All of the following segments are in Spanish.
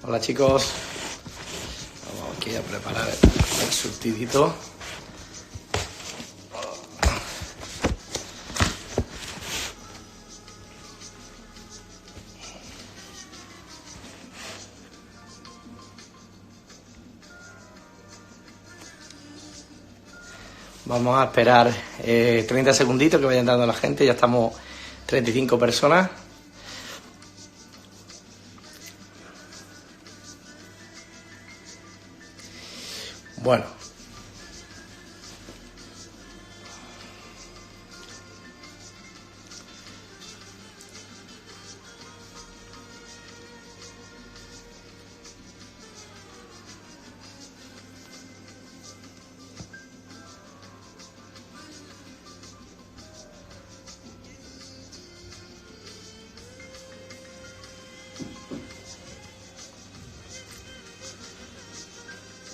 Hola chicos, vamos aquí a preparar el surtidito. Vamos a esperar 30 segunditos que vayan dando la gente, ya estamos 35 personas. Bueno.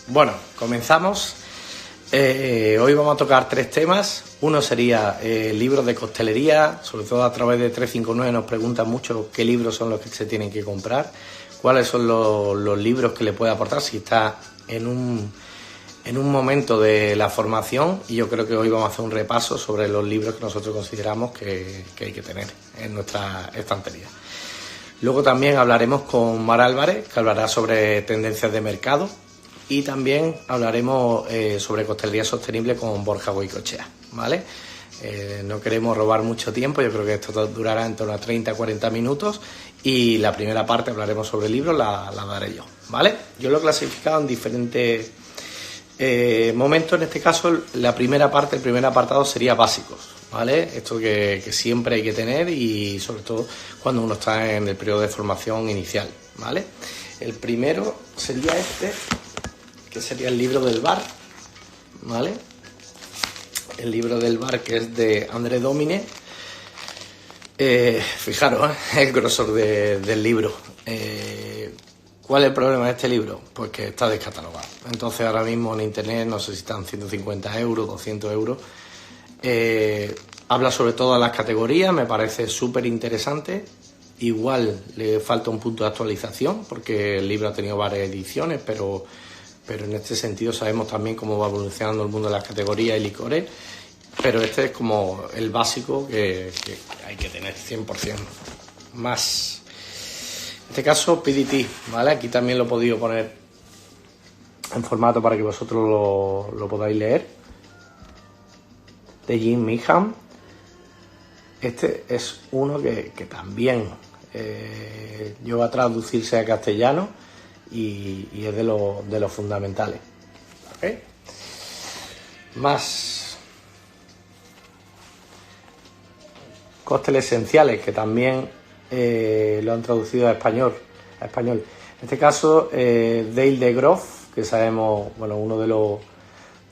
Bueno, comenzamos. Hoy vamos a tocar 3 temas. Uno sería libros de coctelería, sobre todo a través de 359 nos preguntan mucho qué libros son los que se tienen que comprar, cuáles son los libros que le puede aportar si está en un momento de la formación, y yo creo que hoy vamos a hacer un repaso sobre los libros que nosotros consideramos que hay que tener en nuestra estantería. Luego también hablaremos con Mar Álvarez, que hablará sobre tendencias de mercado. Y también hablaremos sobre coctelería sostenible con Borja Goicoechea, ¿vale? No queremos robar mucho tiempo, yo creo que esto durará en torno a 30-40 minutos y la primera parte hablaremos sobre libros, la daré yo, ¿vale? Yo lo he clasificado en diferentes momentos. En este caso, la primera parte, el primer apartado sería básicos, ¿vale? Esto que siempre hay que tener y sobre todo cuando uno está en el periodo de formación inicial, ¿vale? El primero sería que sería el libro del bar, ¿vale? El libro del bar, que es de André Domine. Fijaros, el grosor del libro. ¿Cuál es el problema de este libro? Pues que está descatalogado. Entonces ahora mismo en internet, no sé si están 150 euros, 200 euros. Habla sobre todas las categorías, me parece súper interesante. Igual le falta un punto de actualización, porque el libro ha tenido varias ediciones, pero en este sentido sabemos también cómo va evolucionando el mundo de las categorías y licores, pero este es como el básico que hay que tener 100%. Más, en este caso PDT, ¿vale? Aquí también lo he podido poner en formato para que vosotros lo podáis leer, de Jim Meehan. Este es uno que también llegó a traducirse a castellano y es de los fundamentales. ¿Okay? Más cócteles esenciales, que también lo han traducido a español. En este caso, Dale de Groff, que sabemos, bueno, uno de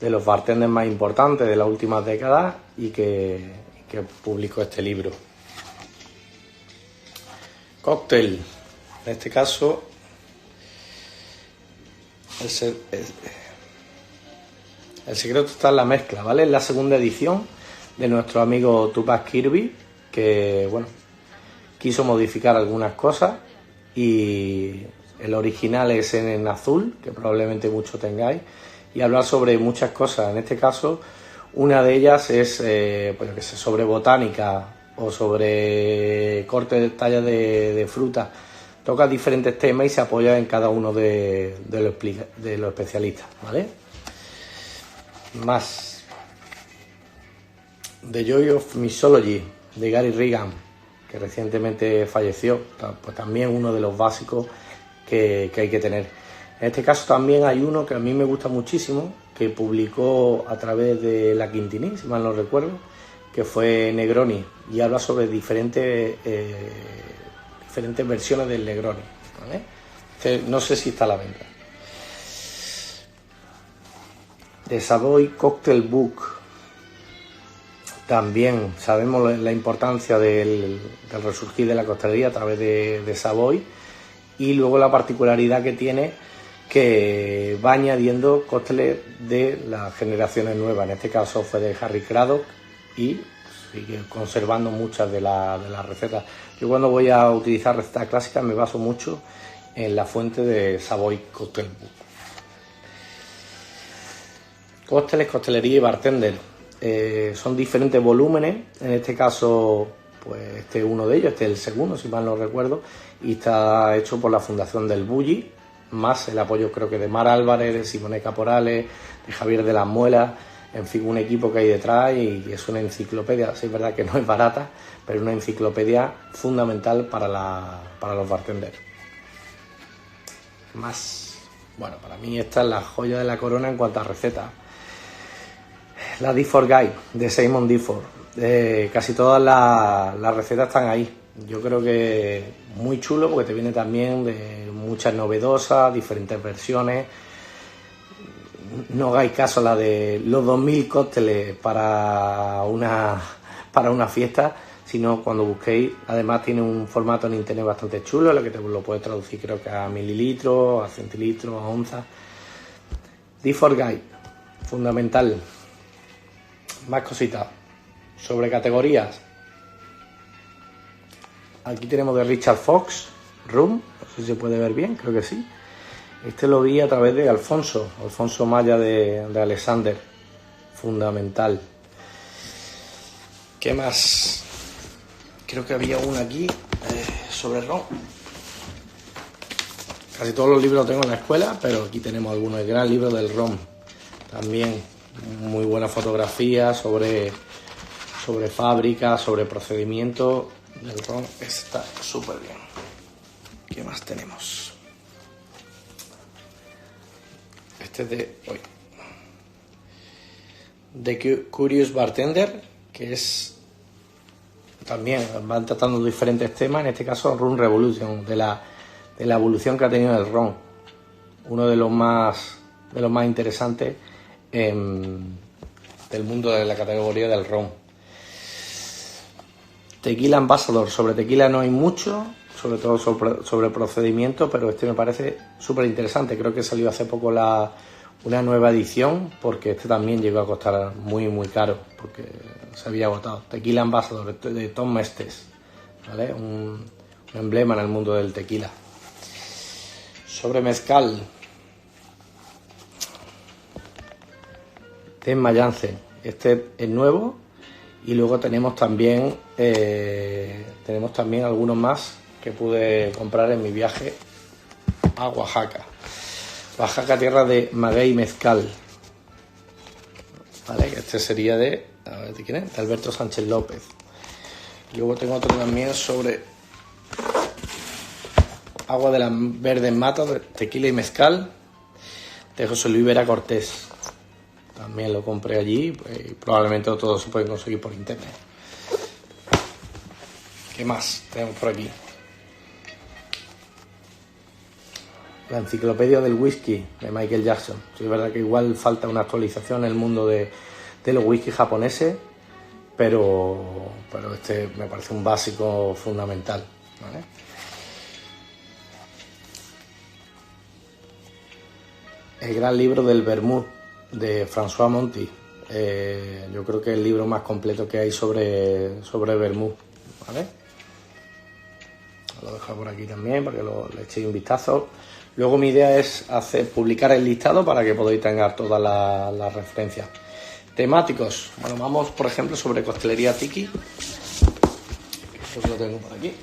los bartenders más importantes de las últimas décadas y que publicó este libro. Cóctel, en este caso, el secreto está en la mezcla, ¿vale? Es la segunda edición de nuestro amigo Tupac Kirby, que, bueno, quiso modificar algunas cosas y el original es en azul, que probablemente muchos tengáis, y hablar sobre muchas cosas. En este caso, una de ellas es, pues, que sé, sobre botánica o sobre corte de tallas de fruta. Toca diferentes temas y se apoya en cada uno de los especialistas, ¿vale? Más. The Joy of Mixology, de Gary Regan, que recientemente falleció. Pues también uno de los básicos que hay que tener. En este caso también hay uno que a mí me gusta muchísimo, que publicó a través de La Quintiní, si mal no recuerdo, que fue Negroni, y habla sobre diferentes versiones del Negroni, ¿vale? No sé si está a la venta. The Savoy Cocktail Book, también sabemos la importancia del resurgir de la coctelería a través de Savoy, y luego la particularidad que tiene, que va añadiendo cócteles de las generaciones nuevas. En este caso fue de Harry Craddock y sigue conservando muchas de las recetas. Yo cuando voy a utilizar recetas clásicas me baso mucho en la fuente de Savoy Cocktail Book. Cócteles, coctelería y bartender. Son diferentes volúmenes, en este caso pues este es uno de ellos, este es el segundo si mal no recuerdo, y está hecho por la Fundación del Bulli, más el apoyo creo que de Mar Álvarez, de Simone Caporales, de Javier de las Muelas, en fin, un equipo que hay detrás, y es una enciclopedia. Sí, es verdad que no es barata, pero es una enciclopedia fundamental para los bartenders. Más, bueno, para mí esta es la joya de la corona en cuanto a recetas. La D4 Guide de Simon Difford. Casi todas las recetas están ahí. Yo creo que muy chulo porque te viene también de muchas novedosas, diferentes versiones. No hagáis caso a la de los 2000 cócteles para una fiesta, sino cuando busquéis. Además tiene un formato en internet bastante chulo, en lo que te lo puedes traducir creo que a mililitros, a centilitros, a onzas. D4 Guide, fundamental. Más cositas sobre categorías. Aquí tenemos de Richard Fox, Rum, no sé si se puede ver bien, creo que sí. Este lo vi a través de Alfonso Maya de Alexander, fundamental. ¿Qué más? Creo que había uno aquí sobre ron. Casi todos los libros los tengo en la escuela, pero aquí tenemos algunos. El gran libro del ron, también muy buena fotografía sobre fábrica, sobre procedimiento del ron, está súper bien. ¿Qué más tenemos? Este es de Curious Bartender, que es también, van tratando diferentes temas, en este caso Rum Revolution, de la evolución que ha tenido el ron, uno de los más interesantes del mundo de la categoría del ron. Tequila Ambassador, sobre tequila no hay mucho, sobre todo sobre procedimiento, pero este me parece súper interesante. Creo que salió hace poco una nueva edición, porque este también llegó a costar muy muy caro, porque se había agotado. Tequila Ambassador de Tom Mestes, ¿vale? Un emblema en el mundo del tequila. Sobre mezcal, de Mayance, este es nuevo, y luego tenemos también algunos más que pude comprar en mi viaje a Oaxaca, tierra de maguey mezcal, vale, este sería ¿de quién es? De Alberto Sánchez López. Y luego tengo otro también sobre agua de las verdes matas, tequila y mezcal, de José Luis Vera Cortés. También lo compré allí, pues, probablemente todo se puede conseguir por internet. ¿Qué más tenemos por aquí? La enciclopedia del whisky de Michael Jackson. Sí, es verdad que igual falta una actualización en el mundo de los whisky japoneses, pero este me parece un básico fundamental, ¿vale? El gran libro del vermut de François Monti. Yo creo que es el libro más completo que hay sobre vermut, ¿vale? Lo dejo por aquí también para que le echéis un vistazo. Luego mi idea es publicar el listado para que podáis tener todas las referencias. Temáticos. Bueno, vamos por ejemplo sobre coctelería tiki. Esto lo tengo por aquí.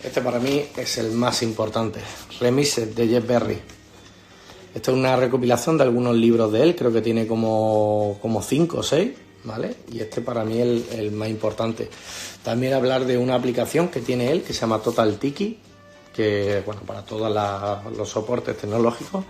Este para mí es el más importante. Remise de Jeff Berry. Esto es una recopilación de algunos libros de él, creo que tiene como 5 o 6, ¿vale? Y este para mí es el más importante. También hablar de una aplicación que tiene él, que se llama Total Tiki, que, bueno, para todos los soportes tecnológicos.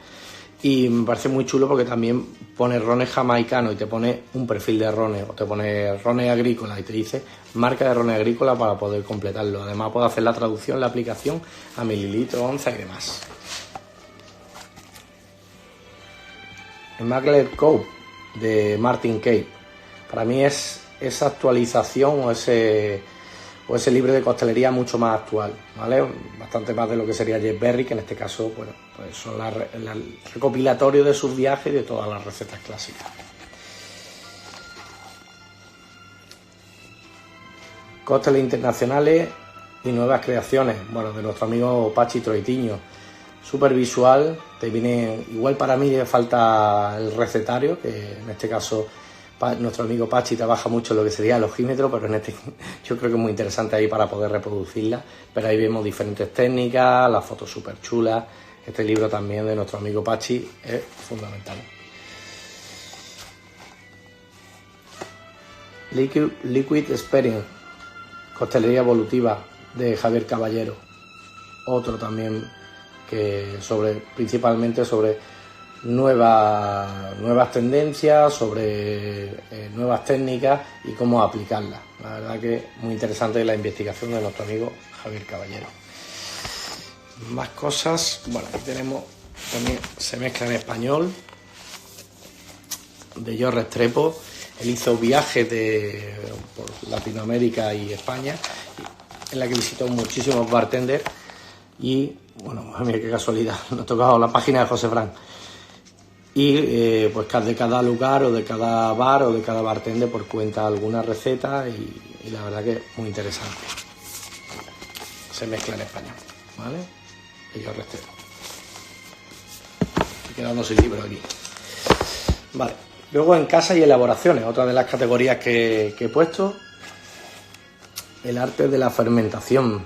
Y me parece muy chulo porque también pone rones jamaicanos y te pone un perfil de rones, o te pone rones agrícolas y te dice marca de rones agrícolas para poder completarlo. Además puedo hacer la traducción, la aplicación a mililitros, onzas y demás. El Maglev Cove de Martin Cape. Para mí es esa actualización o ese libro de coctelería mucho más actual, ¿vale? Bastante más de lo que sería Jeff Berry, que en este caso, bueno, pues son el recopilatorio de sus viajes y de todas las recetas clásicas. Cócteles internacionales, y nuevas creaciones, bueno, de nuestro amigo Pachi Troitiño. Súper visual, te viene, igual para mí le falta el recetario, que en este caso nuestro amigo Pachi trabaja mucho en lo que sería el ojímetro, pero en este yo creo que es muy interesante ahí para poder reproducirla, pero ahí vemos diferentes técnicas, las fotos súper chulas. Este libro también de nuestro amigo Pachi es fundamental. Liquid Experience, costelería evolutiva, de Javier Caballero. Otro también que principalmente sobre nuevas tendencias, sobre nuevas técnicas y cómo aplicarlas. La verdad que muy interesante la investigación de nuestro amigo Javier Caballero. Más cosas, bueno, aquí tenemos también Se mezcla en español, de Jorge Restrepo. Él hizo viajes por Latinoamérica y España, en la que visitó muchísimos bartenders y, bueno, mira qué casualidad, nos ha tocado la página de José Fran. Y pues de cada lugar o de cada bar o de cada bartender pues cuenta alguna receta y la verdad que es muy interesante. Se mezcla en español, ¿vale? Y yo restero. Estoy quedando sin libro aquí. Vale. Luego en casa y elaboraciones, otra de las categorías que he puesto, el arte de la fermentación.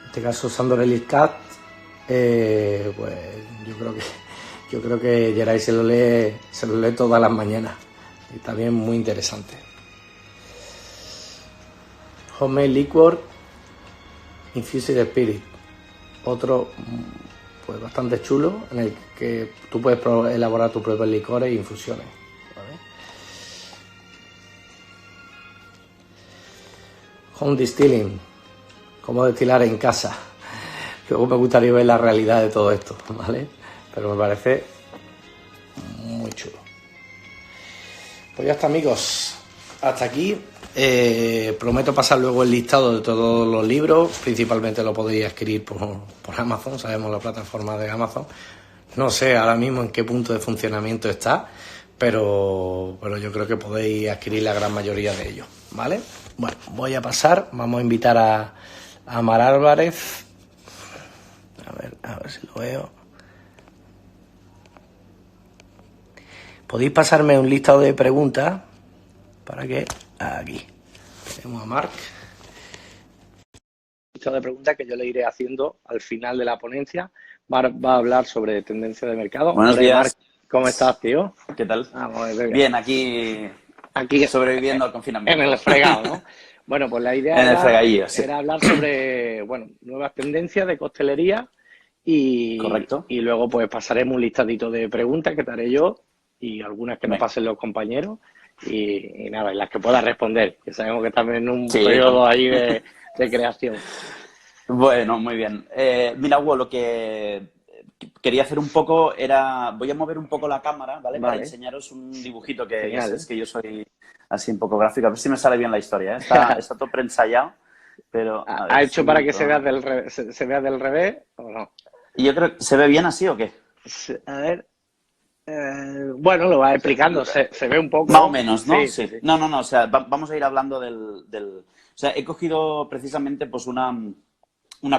En este caso Sandor Eliscat, pues yo creo que Geray se lo lee todas las mañanas y también muy interesante. Homemade Liquor Infused Spirit, otro pues bastante chulo, en el que tú puedes elaborar tus propios licores e infusiones, ¿vale? Home Distilling, cómo destilar en casa. Luego me gustaría ver la realidad de todo esto, ¿vale? Pero me parece muy chulo. Pues ya está, amigos, hasta aquí. Prometo pasar luego el listado de todos los libros, principalmente lo podéis adquirir por Amazon, sabemos la plataforma de Amazon. No sé ahora mismo en qué punto de funcionamiento está, pero yo creo que podéis adquirir la gran mayoría de ellos, ¿vale? Bueno, voy a pasar, vamos a invitar a Mar Álvarez, a ver si lo veo. Podéis pasarme un listado de preguntas para que aquí tenemos a Marc. Listado de preguntas que yo le iré haciendo al final de la ponencia. Marc va a hablar sobre tendencia de mercado. Buenos días. Marc, ¿cómo estás, tío? ¿Qué tal? Vamos, bien, aquí sobreviviendo al confinamiento. En el fregado, ¿no? Bueno, pues la idea era hablar sobre, bueno, nuevas tendencias de costelería y, correcto. Y luego pues pasaremos un listadito de preguntas que te haré yo y algunas que nos pasen los compañeros y nada, y las que puedas responder, que sabemos que estamos en un periodo ahí de creación. Bueno, muy bien. Mira, Hugo, lo que quería hacer un poco era... Voy a mover un poco la cámara, ¿vale? Para enseñaros un dibujito que es que yo soy así un poco gráfico. A ver si me sale bien la historia, ¿eh? Está todo preensayado, pero... ¿Ha hecho para que se vea del revés o no? Y yo creo que... ¿Se ve bien así o qué? A ver... bueno, lo va explicando, se ve un poco... Más o menos, ¿no? Sí. No, o sea, vamos a ir hablando del... O sea, he cogido precisamente pues una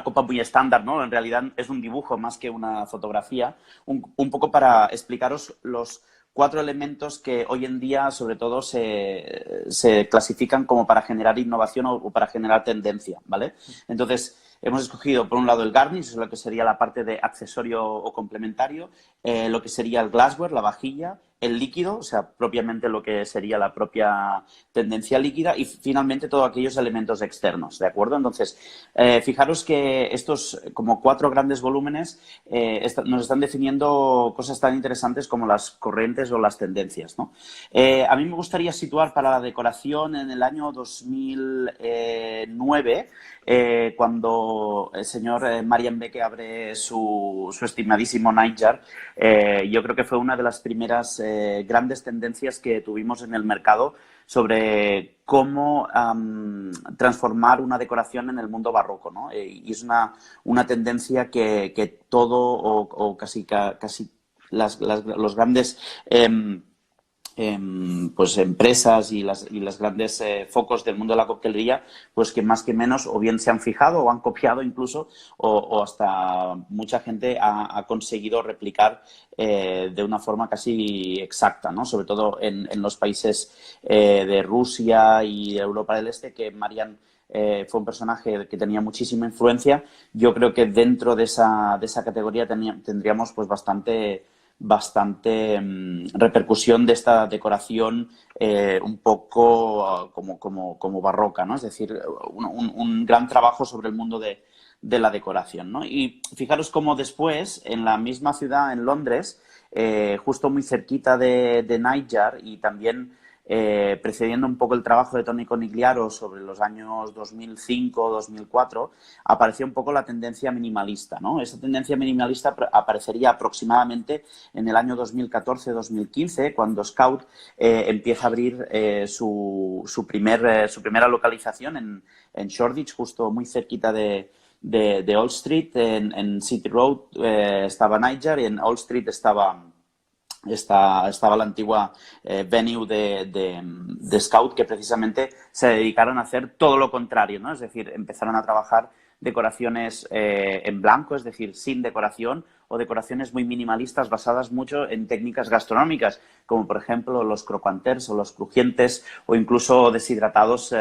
copa muy estándar, ¿no? En realidad es un dibujo más que una fotografía, un poco para explicaros los 4 elementos que hoy en día, sobre todo, se clasifican como para generar innovación o para generar tendencia, ¿vale? Entonces, hemos escogido, por un lado, el garnish, lo que sería la parte de accesorio o complementario, lo que sería el glassware, la vajilla, el líquido, o sea, propiamente lo que sería la propia tendencia líquida y, finalmente, todos aquellos elementos externos, ¿de acuerdo? Entonces, fijaros que estos, como 4 grandes volúmenes, nos están definiendo cosas tan interesantes como las corrientes o las tendencias, ¿no? A mí me gustaría situar para la decoración en el año 2009, cuando el señor Marian Becke abre su estimadísimo Nightjar. Yo creo que fue una de las primeras grandes tendencias que tuvimos en el mercado sobre cómo transformar una decoración en el mundo barroco, ¿no? Y es una tendencia que todo o casi los grandes pues empresas y las grandes focos del mundo de la coctelería, pues que más que menos o bien se han fijado o han copiado incluso o hasta mucha gente ha conseguido replicar de una forma casi exacta, ¿no? Sobre todo en los países de Rusia y de Europa del Este, que Marian fue un personaje que tenía muchísima influencia. Yo creo que dentro de esa categoría tendríamos pues bastante repercusión de esta decoración un poco como barroca, ¿no? Es decir, un gran trabajo sobre el mundo de la decoración, ¿no? Y fijaros cómo después, en la misma ciudad, en Londres, justo muy cerquita de Nightjar y también precediendo un poco el trabajo de Tony Conigliaro sobre los años 2005-2004, apareció un poco la tendencia minimalista, ¿no? Esa tendencia minimalista aparecería aproximadamente en el año 2014-2015, cuando Scout empieza a abrir su primera localización en Shoreditch, justo muy cerquita de Old Street. En City Road estaba Nightjar y en Old Street estaba la antigua venue de Scout, que precisamente se dedicaron a hacer todo lo contrario, ¿no? Es decir, empezaron a trabajar decoraciones en blanco, es decir, sin decoración, o decoraciones muy minimalistas basadas mucho en técnicas gastronómicas, como por ejemplo los crocanters o los crujientes o incluso deshidratados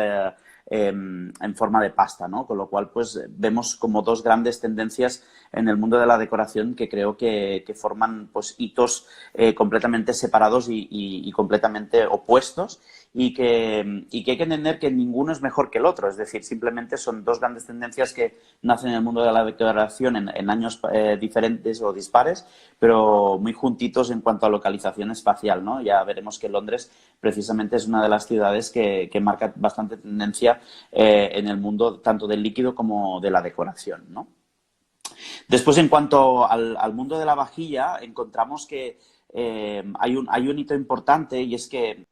en forma de pasta, ¿no? Con lo cual, pues vemos como dos grandes tendencias en el mundo de la decoración que creo que forman pues hitos completamente separados y completamente opuestos y que hay que entender que ninguno es mejor que el otro. Es decir, simplemente son dos grandes tendencias que nacen en el mundo de la decoración en años diferentes o dispares, pero muy juntitos en cuanto a localización espacial, ¿no? Ya veremos que Londres precisamente es una de las ciudades que marca bastante tendencia en el mundo tanto del líquido como de la decoración, ¿no? Después, en cuanto al mundo de la vajilla, encontramos que hay un hito importante y es que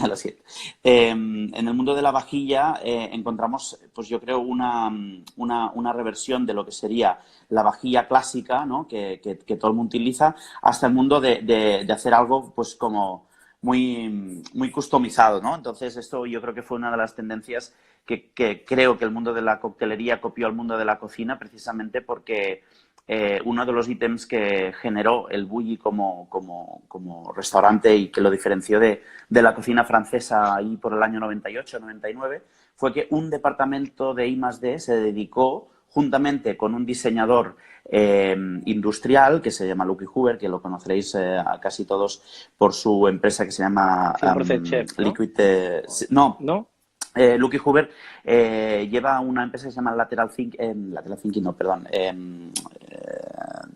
lo siento. En el mundo de la vajilla encontramos, pues yo creo, una reversión de lo que sería la vajilla clásica, ¿no? que todo el mundo utiliza, hasta el mundo de hacer algo pues como muy customizado, ¿no? Entonces, esto yo creo que fue una de las tendencias que creo que el mundo de la coctelería copió al mundo de la cocina, precisamente porque uno de los ítems que generó el Bulli como restaurante y que lo diferenció de la cocina francesa ahí por el año 98-99 fue que un departamento de I+D se dedicó, juntamente con un diseñador industrial que se llama Lucky Hoover, que lo conoceréis a casi todos por su empresa que se llama 100% chef, ¿no? Liquid... no, ¿No? Lucky Hoover lleva una empresa que se llama Lateral Thinking, no, perdón.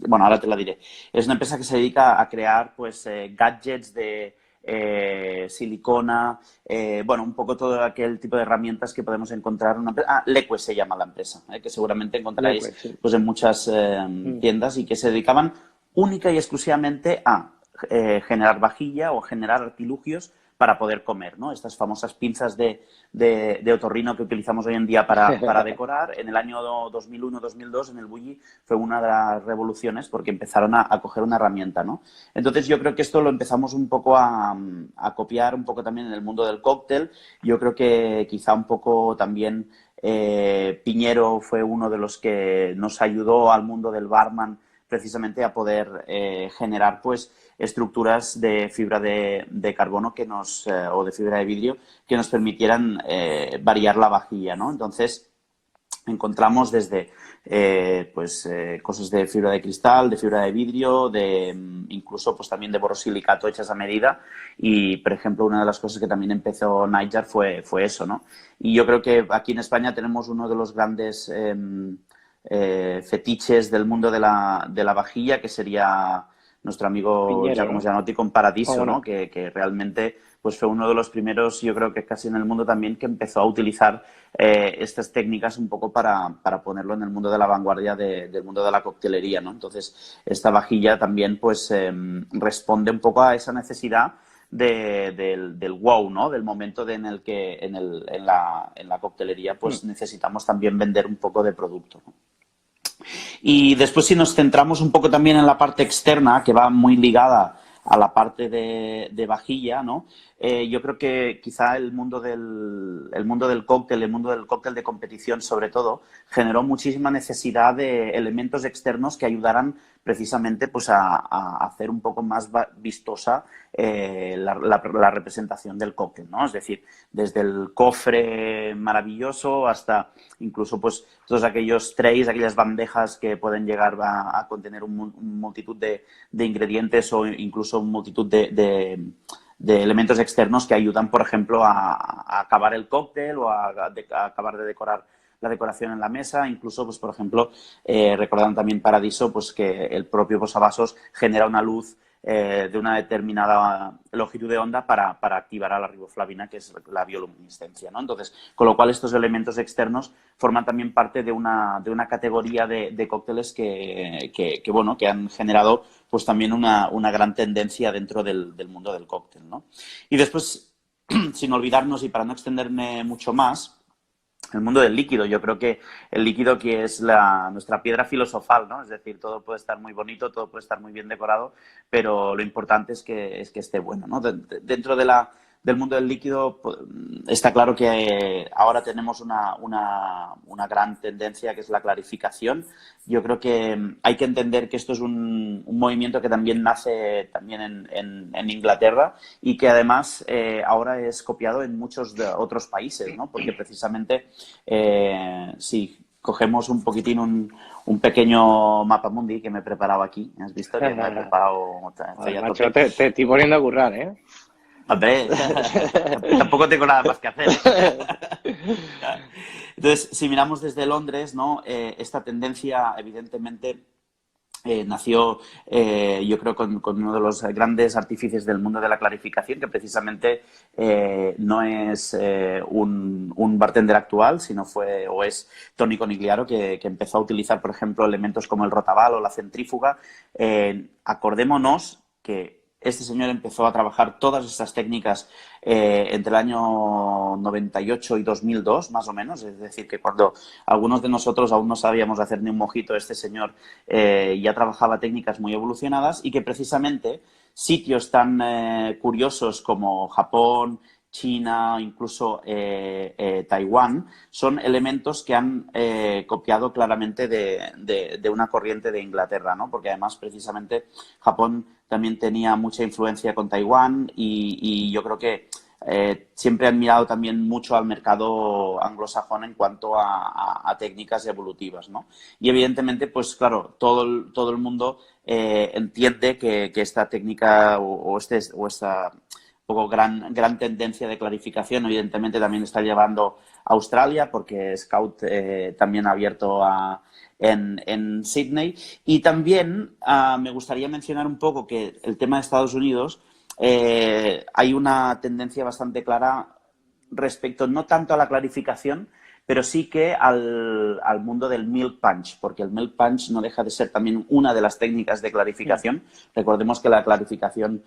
Bueno, ahora te la diré. Es una empresa que se dedica a crear pues gadgets de silicona, bueno, un poco todo aquel tipo de herramientas que podemos encontrar en una empresa. Leque se llama la empresa, que seguramente encontraréis Liquid, sí. pues en muchas tiendas y que se dedicaban única y exclusivamente a generar vajilla o generar artilugios para poder comer, ¿no? Estas famosas pinzas de otorrino que utilizamos hoy en día para decorar. En el año 2001-2002, en el Bulli, fue una de las revoluciones porque empezaron a coger una herramienta, ¿no? Entonces, yo creo que esto lo empezamos un poco a copiar un poco también en el mundo del cóctel. Yo creo que quizá un poco también Piñero fue uno de los que nos ayudó al mundo del barman precisamente a poder generar pues estructuras de fibra de carbono o de fibra de vidrio que nos permitieran variar la vajilla, ¿no? Entonces encontramos desde cosas de fibra de cristal, de fibra de vidrio, incluso pues también de borosilicato hechas a medida y, por ejemplo, una de las cosas que también empezó Nightjar fue eso, ¿no? Y yo creo que aquí en España tenemos uno de los grandes fetiches del mundo de la vajilla, que sería nuestro amigo Piñero, Giacomo ¿no? Gianotti con Ah, Paradiso, ¿no? bueno. Que realmente pues fue uno de los primeros, yo creo que casi en el mundo también, que empezó a utilizar estas técnicas un poco para ponerlo en el mundo de la vanguardia del mundo de la coctelería, ¿no? Entonces, esta vajilla también pues responde un poco a esa necesidad del wow, ¿no? Del momento en el que en la coctelería pues necesitamos también vender un poco de producto, ¿no? Y después, si nos centramos un poco también en la parte externa, que va muy ligada a la parte de vajilla, ¿no? Yo creo que quizá el mundo del cóctel, el mundo del cóctel de competición sobre todo, generó muchísima necesidad de elementos externos que ayudaran precisamente pues a hacer un poco más vistosa la representación del cóctel, ¿no? Es decir, desde el cofre maravilloso hasta incluso pues todos aquellos trays, aquellas bandejas que pueden llegar a contener una multitud de ingredientes o incluso una multitud de elementos externos que ayudan, por ejemplo, a acabar el cóctel o a acabar de decorar la decoración en la mesa, incluso, pues por ejemplo, recordando también Paradiso, pues que el propio posavasos genera una luz de una determinada longitud de onda para activar a la riboflavina, que es la bioluminiscencia, ¿no? Entonces, con lo cual estos elementos externos forman también parte de una categoría de cócteles bueno, que han generado pues también una gran tendencia dentro del mundo del cóctel, ¿no? Y después, sin olvidarnos y para no extenderme mucho más, el mundo del líquido. Yo creo que el líquido que es nuestra piedra filosofal, ¿no? Es decir, todo puede estar muy bonito, todo puede estar muy bien decorado, pero lo importante es que esté bueno, ¿no? Dentro del mundo del líquido está claro que ahora tenemos una gran tendencia que es la clarificación. Yo creo que hay que entender que esto es un movimiento que también nace también en Inglaterra y que además ahora es copiado en muchos de otros países, ¿no? Porque precisamente si cogemos un poquitín un pequeño mapa mundi que me he preparado aquí, ¿has visto? Que me he preparado, estoy a Macho, tope. te estoy poniendo a currar, ¿eh? Hombre, tampoco tengo nada más que hacer. Entonces, si miramos desde Londres, ¿no? Esta tendencia, evidentemente, nació, yo creo, con uno de los grandes artífices del mundo de la clarificación, que precisamente no es un bartender actual, sino fue o es Tony Conigliaro, que empezó a utilizar, por ejemplo, elementos como el rotaval o la centrífuga. Acordémonos que este señor empezó a trabajar todas estas técnicas entre el año 98 y 2002, más o menos. Es decir, que cuando algunos de nosotros aún no sabíamos hacer ni un mojito, este señor ya trabajaba técnicas muy evolucionadas y que precisamente sitios tan curiosos como Japón, China, incluso Taiwán, son elementos que han copiado claramente de una corriente de Inglaterra, ¿no? Porque además, precisamente, Japón también tenía mucha influencia con Taiwán y yo creo que siempre han mirado también mucho al mercado anglosajón en cuanto a técnicas evolutivas, ¿no? Y evidentemente, pues claro, todo el mundo entiende que esta técnica o esta poco gran tendencia de clarificación, evidentemente también está llevando a Australia, porque Scout también ha abierto en Sydney. Y también me gustaría mencionar un poco que el tema de Estados Unidos, hay una tendencia bastante clara respecto no tanto a la clarificación, pero sí que al mundo del milk punch, porque el milk punch no deja de ser también una de las técnicas de clarificación. Recordemos que la clarificación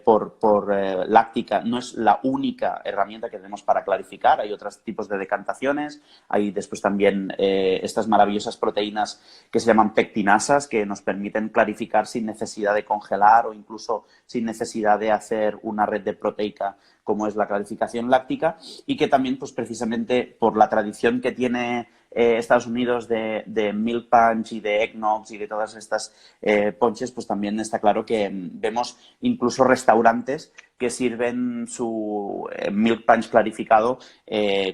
por láctica no es la única herramienta que tenemos para clarificar. Hay otros tipos de decantaciones, hay después también estas maravillosas proteínas que se llaman pectinasas, que nos permiten clarificar sin necesidad de congelar o incluso sin necesidad de hacer una red de proteica como es la clarificación láctica, y que también, pues precisamente por la tradición que tiene Estados Unidos de milk punch y de eggnogs y de todas estas ponches, pues también está claro que vemos incluso restaurantes que sirven su milk punch clarificado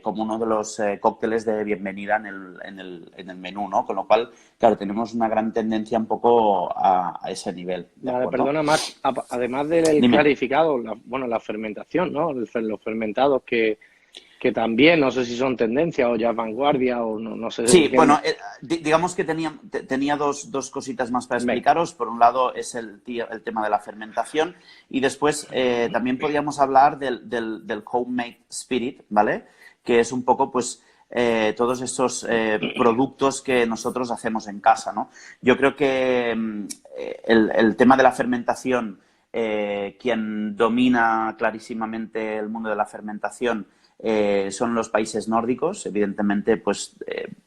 como uno de los cócteles de bienvenida en el menú, ¿no? Con lo cual, claro, tenemos una gran tendencia un poco a ese nivel. Vale, perdona, Marc, además del Dime. clarificado, la fermentación, ¿no? Los fermentados que también, no sé si son tendencia o ya vanguardia o no sé. Sí, bueno, digamos que tenía dos cositas más para explicaros. Por un lado es el tema de la fermentación y después también podríamos hablar del homemade spirit, ¿vale? Que es un poco, pues, todos esos productos que nosotros hacemos en casa, ¿no? Yo creo que el tema de la fermentación, quien domina clarísimamente el mundo de la fermentación son los países nórdicos. Evidentemente, pues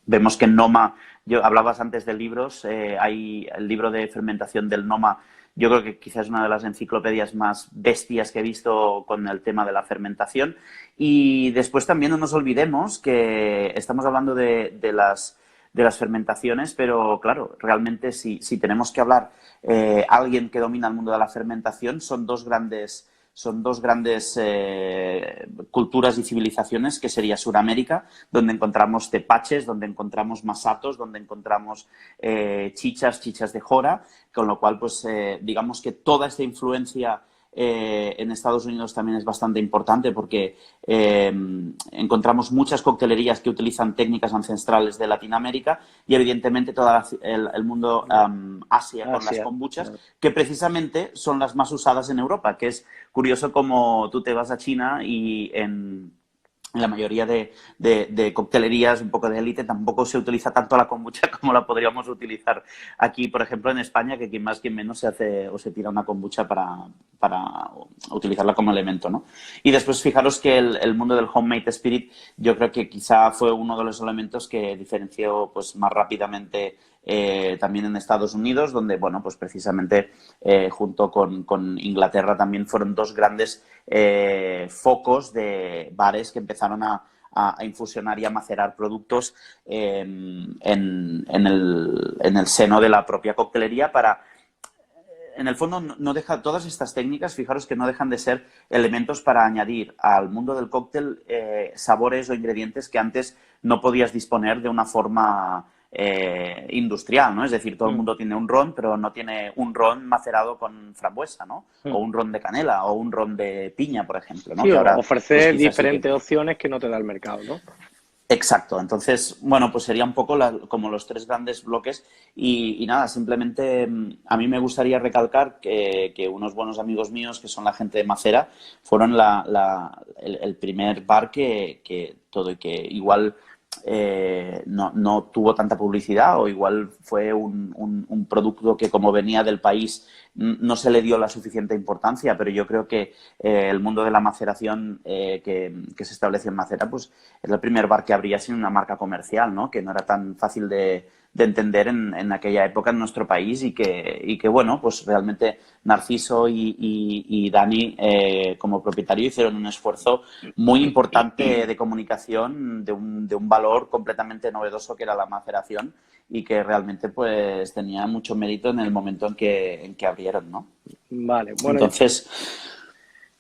vemos que en Noma, hablabas antes de libros, hay el libro de fermentación del Noma. Yo creo que quizás es una de las enciclopedias más bestias que he visto con el tema de la fermentación. Y después también no nos olvidemos que estamos hablando de las fermentaciones, pero claro, realmente si tenemos que hablar alguien que domina el mundo de la fermentación, son dos grandes culturas y civilizaciones, que sería Sudamérica, donde encontramos tepaches, donde encontramos masatos, donde encontramos chichas de jora, con lo cual, pues digamos que toda esta influencia en Estados Unidos también es bastante importante, porque encontramos muchas coctelerías que utilizan técnicas ancestrales de Latinoamérica y evidentemente todo el mundo Asia con las kombuchas, que precisamente son las más usadas en Europa, que es curioso como tú te vas a China y en la mayoría de coctelerías un poco de élite tampoco se utiliza tanto la kombucha como la podríamos utilizar aquí, por ejemplo, en España, que quien más, quien menos se hace o se tira una kombucha para utilizarla como elemento, ¿no? Y después fijaros que el mundo del homemade spirit, yo creo que quizá fue uno de los elementos que diferenció pues más rápidamente también en Estados Unidos, donde, bueno, pues precisamente junto con Inglaterra también fueron dos grandes focos de bares que empezaron a infusionar y a macerar productos en el seno de la propia coctelería para... En el fondo, no deja, todas estas técnicas, fijaros que no dejan de ser elementos para añadir al mundo del cóctel sabores o ingredientes que antes no podías disponer de una forma industrial, ¿no? Es decir, todo el mundo tiene un ron, pero no tiene un ron macerado con frambuesa, ¿no? O un ron de canela, o un ron de piña, por ejemplo, ¿no? Sí, que ahora, ofrecer pues, diferentes opciones que no te da el mercado, ¿no? Exacto. Entonces, bueno, pues sería un poco como los tres grandes bloques y nada, simplemente a mí me gustaría recalcar que unos buenos amigos míos, que son la gente de Macera, fueron el primer bar que todo y que igual no tuvo tanta publicidad, o igual fue un producto que, como venía del país, no se le dio la suficiente importancia, pero yo creo que el mundo de la maceración que se estableció en Macera, pues es el primer bar que abría sin una marca comercial, ¿no? Que no era tan fácil de entender en aquella época en nuestro país, y que bueno, pues realmente Narciso y Dani como propietario hicieron un esfuerzo muy importante de comunicación de un valor completamente novedoso, que era la maceración, y que realmente pues tenía mucho mérito en el momento en que abrieron, ¿no? Vale, bueno, entonces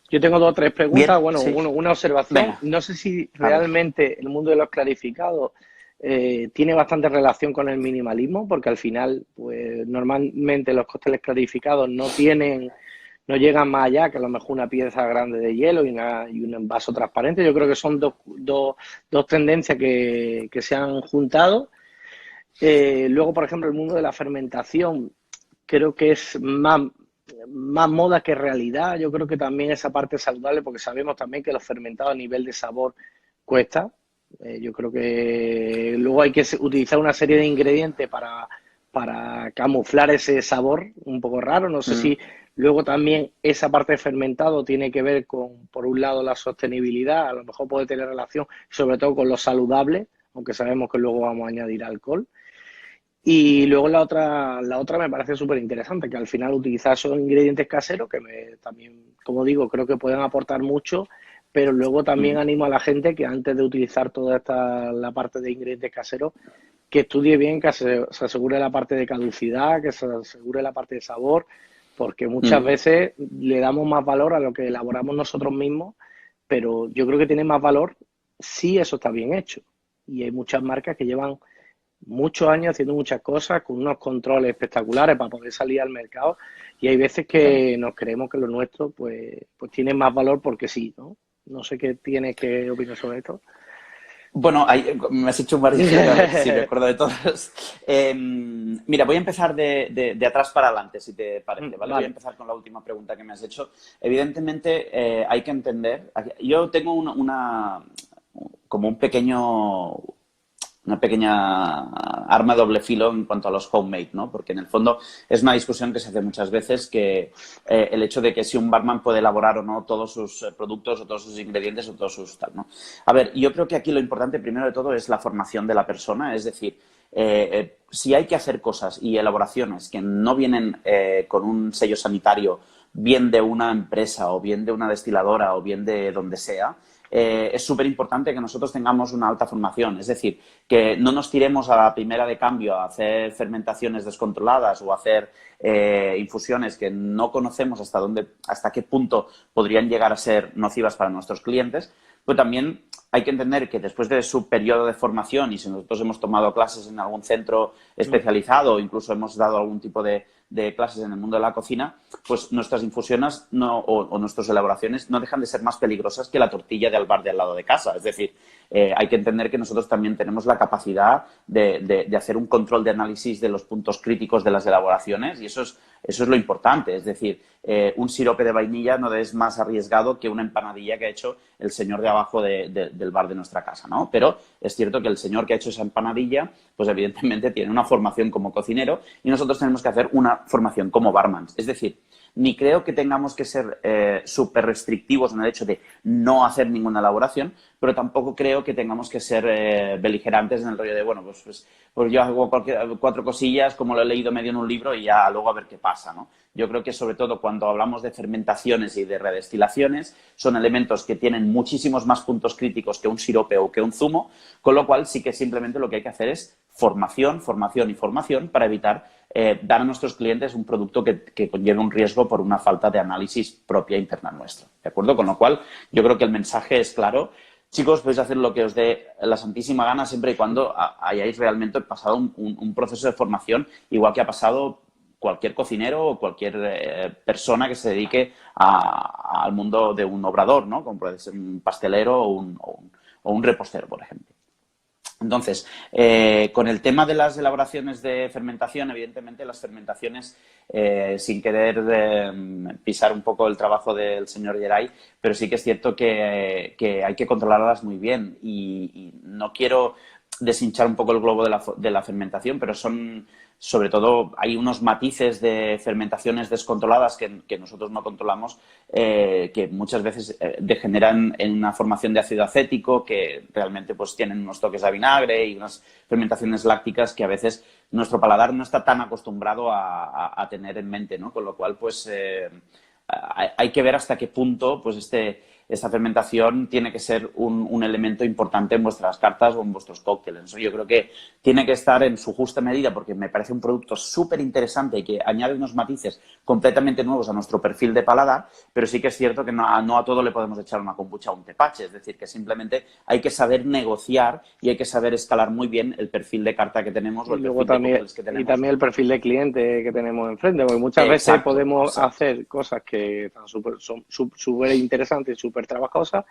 yo tengo dos o tres preguntas. bien, Bueno, sí. una observación. Venga. No sé si realmente el mundo de los clarificados tiene bastante relación con el minimalismo, porque al final, pues normalmente los cócteles clarificados no llegan más allá que a lo mejor una pieza grande de hielo y un vaso transparente. Yo creo que son dos tendencias que se han juntado. Luego, por ejemplo, el mundo de la fermentación creo que es más moda que realidad. Yo creo que también esa parte es saludable, porque sabemos también que los fermentados a nivel de sabor cuesta. Yo creo que luego hay que utilizar una serie de ingredientes para camuflar ese sabor un poco raro. No sé si luego también esa parte de fermentado tiene que ver con, por un lado, la sostenibilidad. A lo mejor puede tener relación sobre todo con lo saludable, aunque sabemos que luego vamos a añadir alcohol. Y luego la otra me parece súper interesante, que al final utilizar esos ingredientes caseros, que también, como digo, creo que pueden aportar mucho, pero luego también animo a la gente que antes de utilizar toda la parte de ingredientes caseros, que estudie bien, que se asegure la parte de caducidad, que se asegure la parte de sabor, porque muchas veces le damos más valor a lo que elaboramos nosotros mismos, pero yo creo que tiene más valor si eso está bien hecho. Y hay muchas marcas que llevan muchos años haciendo muchas cosas con unos controles espectaculares para poder salir al mercado, y hay veces que nos creemos que lo nuestro pues tiene más valor porque sí, ¿no? No sé qué opinas sobre esto. Bueno, me has hecho varias preguntas, si me acuerdo de todas. Mira, voy a empezar de atrás para adelante, si te parece, ¿vale? Voy a empezar con la última pregunta que me has hecho. Evidentemente, hay que entender... Yo tengo como un pequeño... una pequeña arma de doble filo en cuanto a los homemade, ¿no? Porque en el fondo es una discusión que se hace muchas veces, que el hecho de que si un barman puede elaborar o no todos sus productos o todos sus ingredientes o todos sus tal, ¿no? A ver, yo creo que aquí lo importante primero de todo es la formación de la persona, es decir, si hay que hacer cosas y elaboraciones que no vienen con un sello sanitario, bien de una empresa o bien de una destiladora o bien de donde sea, es súper importante que nosotros tengamos una alta formación. Es decir, que no nos tiremos a la primera de cambio a hacer fermentaciones descontroladas o a hacer infusiones que no conocemos hasta qué punto podrían llegar a ser nocivas para nuestros clientes. Pero también hay que entender que después de su periodo de formación, y si nosotros hemos tomado clases en algún centro especializado o incluso hemos dado algún tipo de clases en el mundo de la cocina, pues nuestras infusiones o nuestras elaboraciones no dejan de ser más peligrosas que la tortilla del bar de al lado de casa. Es decir, hay que entender que nosotros también tenemos la capacidad de hacer un control de análisis de los puntos críticos de las elaboraciones, y eso es lo importante. Es decir, un sirope de vainilla no es más arriesgado que una empanadilla que ha hecho el señor de abajo del bar de nuestra casa, ¿no? Pero es cierto que el señor que ha hecho esa empanadilla, pues evidentemente tiene una formación como cocinero y nosotros tenemos que hacer una formación como barman. Es decir, ni creo que tengamos que ser súper restrictivos en el hecho de no hacer ninguna elaboración, pero tampoco creo que tengamos que ser beligerantes en el rollo de, bueno, pues yo hago 4 cosillas como lo he leído medio en un libro y ya luego a ver qué pasa, ¿no? Yo creo que sobre todo cuando hablamos de fermentaciones y de redestilaciones son elementos que tienen muchísimos más puntos críticos que un sirope o que un zumo, con lo cual sí que simplemente lo que hay que hacer es formación, formación y formación para evitar dar a nuestros clientes un producto que conlleve un riesgo por una falta de análisis propia interna nuestra, ¿de acuerdo? Con lo cual yo creo que el mensaje es claro. Chicos, podéis hacer lo que os dé la santísima gana siempre y cuando hayáis realmente pasado un proceso de formación, igual que ha pasado cualquier cocinero o cualquier persona que se dedique al mundo de un obrador, ¿no? Como puede ser un pastelero o un repostero, por ejemplo. Entonces, con el tema de las elaboraciones de fermentación, evidentemente las fermentaciones, sin querer pisar un poco el trabajo del señor Geray, pero sí que es cierto que hay que controlarlas muy bien y no quiero deshinchar un poco el globo de la fermentación, pero sobre todo hay unos matices de fermentaciones descontroladas que nosotros no controlamos, que muchas veces degeneran en una formación de ácido acético, que realmente pues tienen unos toques de vinagre y unas fermentaciones lácticas que a veces nuestro paladar no está tan acostumbrado a tener en mente, ¿no? Con lo cual pues hay que ver hasta qué punto pues esta fermentación tiene que ser un elemento importante en vuestras cartas o en vuestros cócteles. Eso yo creo que tiene que estar en su justa medida porque me parece un producto súper interesante y que añade unos matices completamente nuevos a nuestro perfil de paladar, pero sí que es cierto que no a todo le podemos echar una kombucha o un tepache. Es decir, que simplemente hay que saber negociar y hay que saber escalar muy bien el perfil de carta que tenemos o el perfil de cócteles que tenemos. Y también el perfil de cliente que tenemos enfrente, porque muchas veces podemos hacer cosas que son súper interesantes, súper trabajosas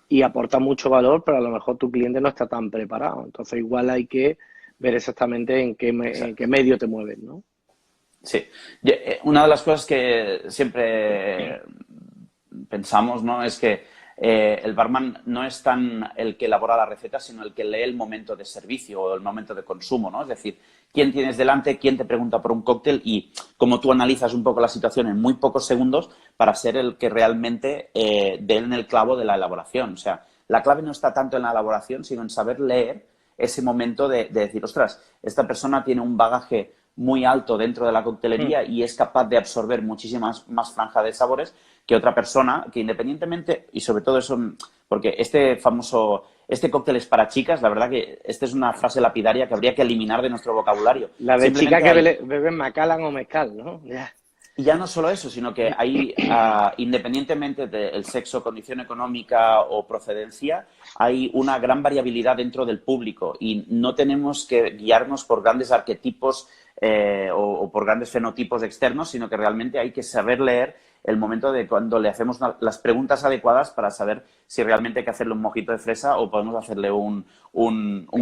y aporta mucho valor, pero a lo mejor tu cliente no está tan preparado. Entonces igual hay que ver exactamente en qué medio te mueves, ¿no? Sí. Una de las cosas que siempre pensamos, ¿no? Es que el barman no es tan el que elabora la receta, sino el que lee el momento de servicio o el momento de consumo, ¿no? Es decir, quién tienes delante, quién te pregunta por un cóctel y cómo tú analizas un poco la situación en muy pocos segundos para ser el que realmente dé en el clavo de la elaboración. O sea, la clave no está tanto en la elaboración, sino en saber leer ese momento de decir, ostras, esta persona tiene un bagaje muy alto dentro de la coctelería y es capaz de absorber muchísimas más franja de sabores que otra persona que independientemente, y sobre todo eso, porque este cóctel es para chicas, la verdad que esta es una frase lapidaria que habría que eliminar de nuestro vocabulario. La de chicas que beben Macallan o mezcal, ¿no? Y ya no solo eso, sino que hay, independientemente del sexo, condición económica o procedencia, hay una gran variabilidad dentro del público y no tenemos que guiarnos por grandes arquetipos o por grandes fenotipos externos, sino que realmente hay que saber leer el momento de cuando le hacemos las preguntas adecuadas para saber si realmente hay que hacerle un mojito de fresa o podemos hacerle un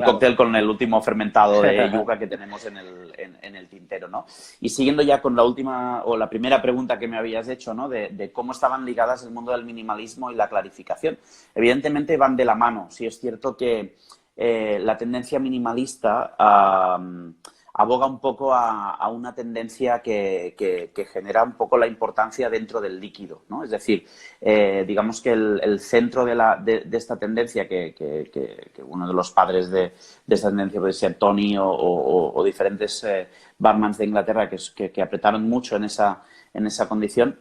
cóctel con el último fermentado de yuca que tenemos en el tintero, ¿no? Y siguiendo ya con la última o la primera pregunta que me habías hecho, ¿no? De cómo estaban ligadas el mundo del minimalismo y la clarificación. Evidentemente van de la mano. Sí es cierto que la tendencia minimalista aboga un poco a una tendencia que genera un poco la importancia dentro del líquido, ¿no? Es decir, digamos que el centro de esta tendencia, que uno de los padres de esta tendencia puede ser Tony o diferentes barmans de Inglaterra que apretaron mucho en esa condición,